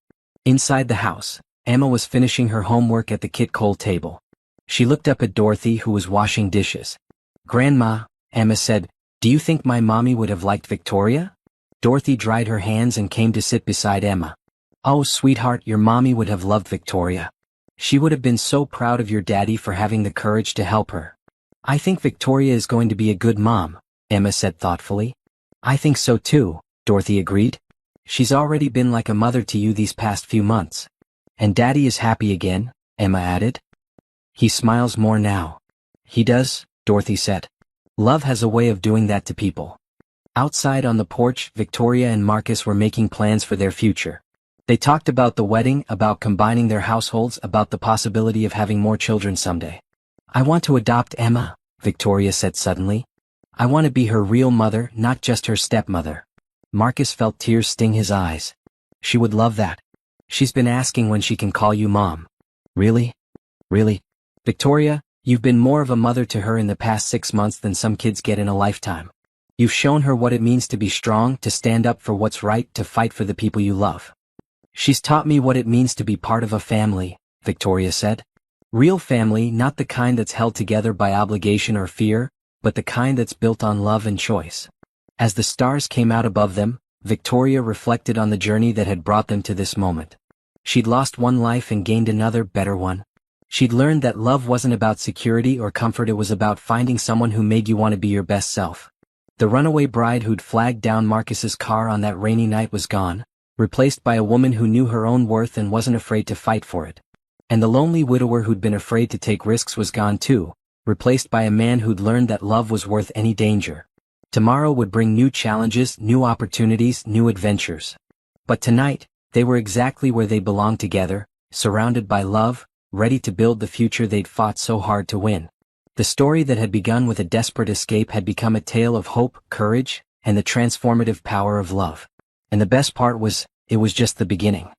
Speaker 1: Inside the house, Emma was finishing her homework at the Kit Cole table. She looked up at Dorothy, who was washing dishes. Grandma, Emma said, do you think my mommy would have liked Victoria? Dorothy dried her hands and came to sit beside Emma. Oh, sweetheart, your mommy would have loved Victoria. She would have been so proud of your daddy for having the courage to help her. I think Victoria is going to be a good mom, Emma said thoughtfully. I think so too, Dorothy agreed. She's already been like a mother to you these past few months. And Daddy is happy again, Emma added. He smiles more now. He does, Dorothy said. Love has a way of doing that to people. Outside on the porch, Victoria and Marcus were making plans for their future. They talked about the wedding, about combining their households, about the possibility of having more children someday. I want to adopt Emma, Victoria said suddenly. I want to be her real mother, not just her stepmother. Marcus felt tears sting his eyes. She would love that. She's been asking when she can call you Mom. Really? Really? Victoria, you've been more of a mother to her in the past 6 months than some kids get in a lifetime. You've shown her what it means to be strong, to stand up for what's right, to fight for the people you love. She's taught me what it means to be part of a family, Victoria said. Real family, not the kind that's held together by obligation or fear, but the kind that's built on love and choice. As the stars came out above them, Victoria reflected on the journey that had brought them to this moment. She'd lost one life and gained another, better one. She'd learned that love wasn't about security or comfort, it was about finding someone who made you want to be your best self. The runaway bride who'd flagged down Marcus's car on that rainy night was gone, replaced by a woman who knew her own worth and wasn't afraid to fight for it. And the lonely widower who'd been afraid to take risks was gone too, replaced by a man who'd learned that love was worth any danger. Tomorrow would bring new challenges, new opportunities, new adventures. But tonight, they were exactly where they belonged together, surrounded by love, ready to build the future they'd fought so hard to win. The story that had begun with a desperate escape had become a tale of hope, courage, and the transformative power of love. And the best part was, it was just the beginning.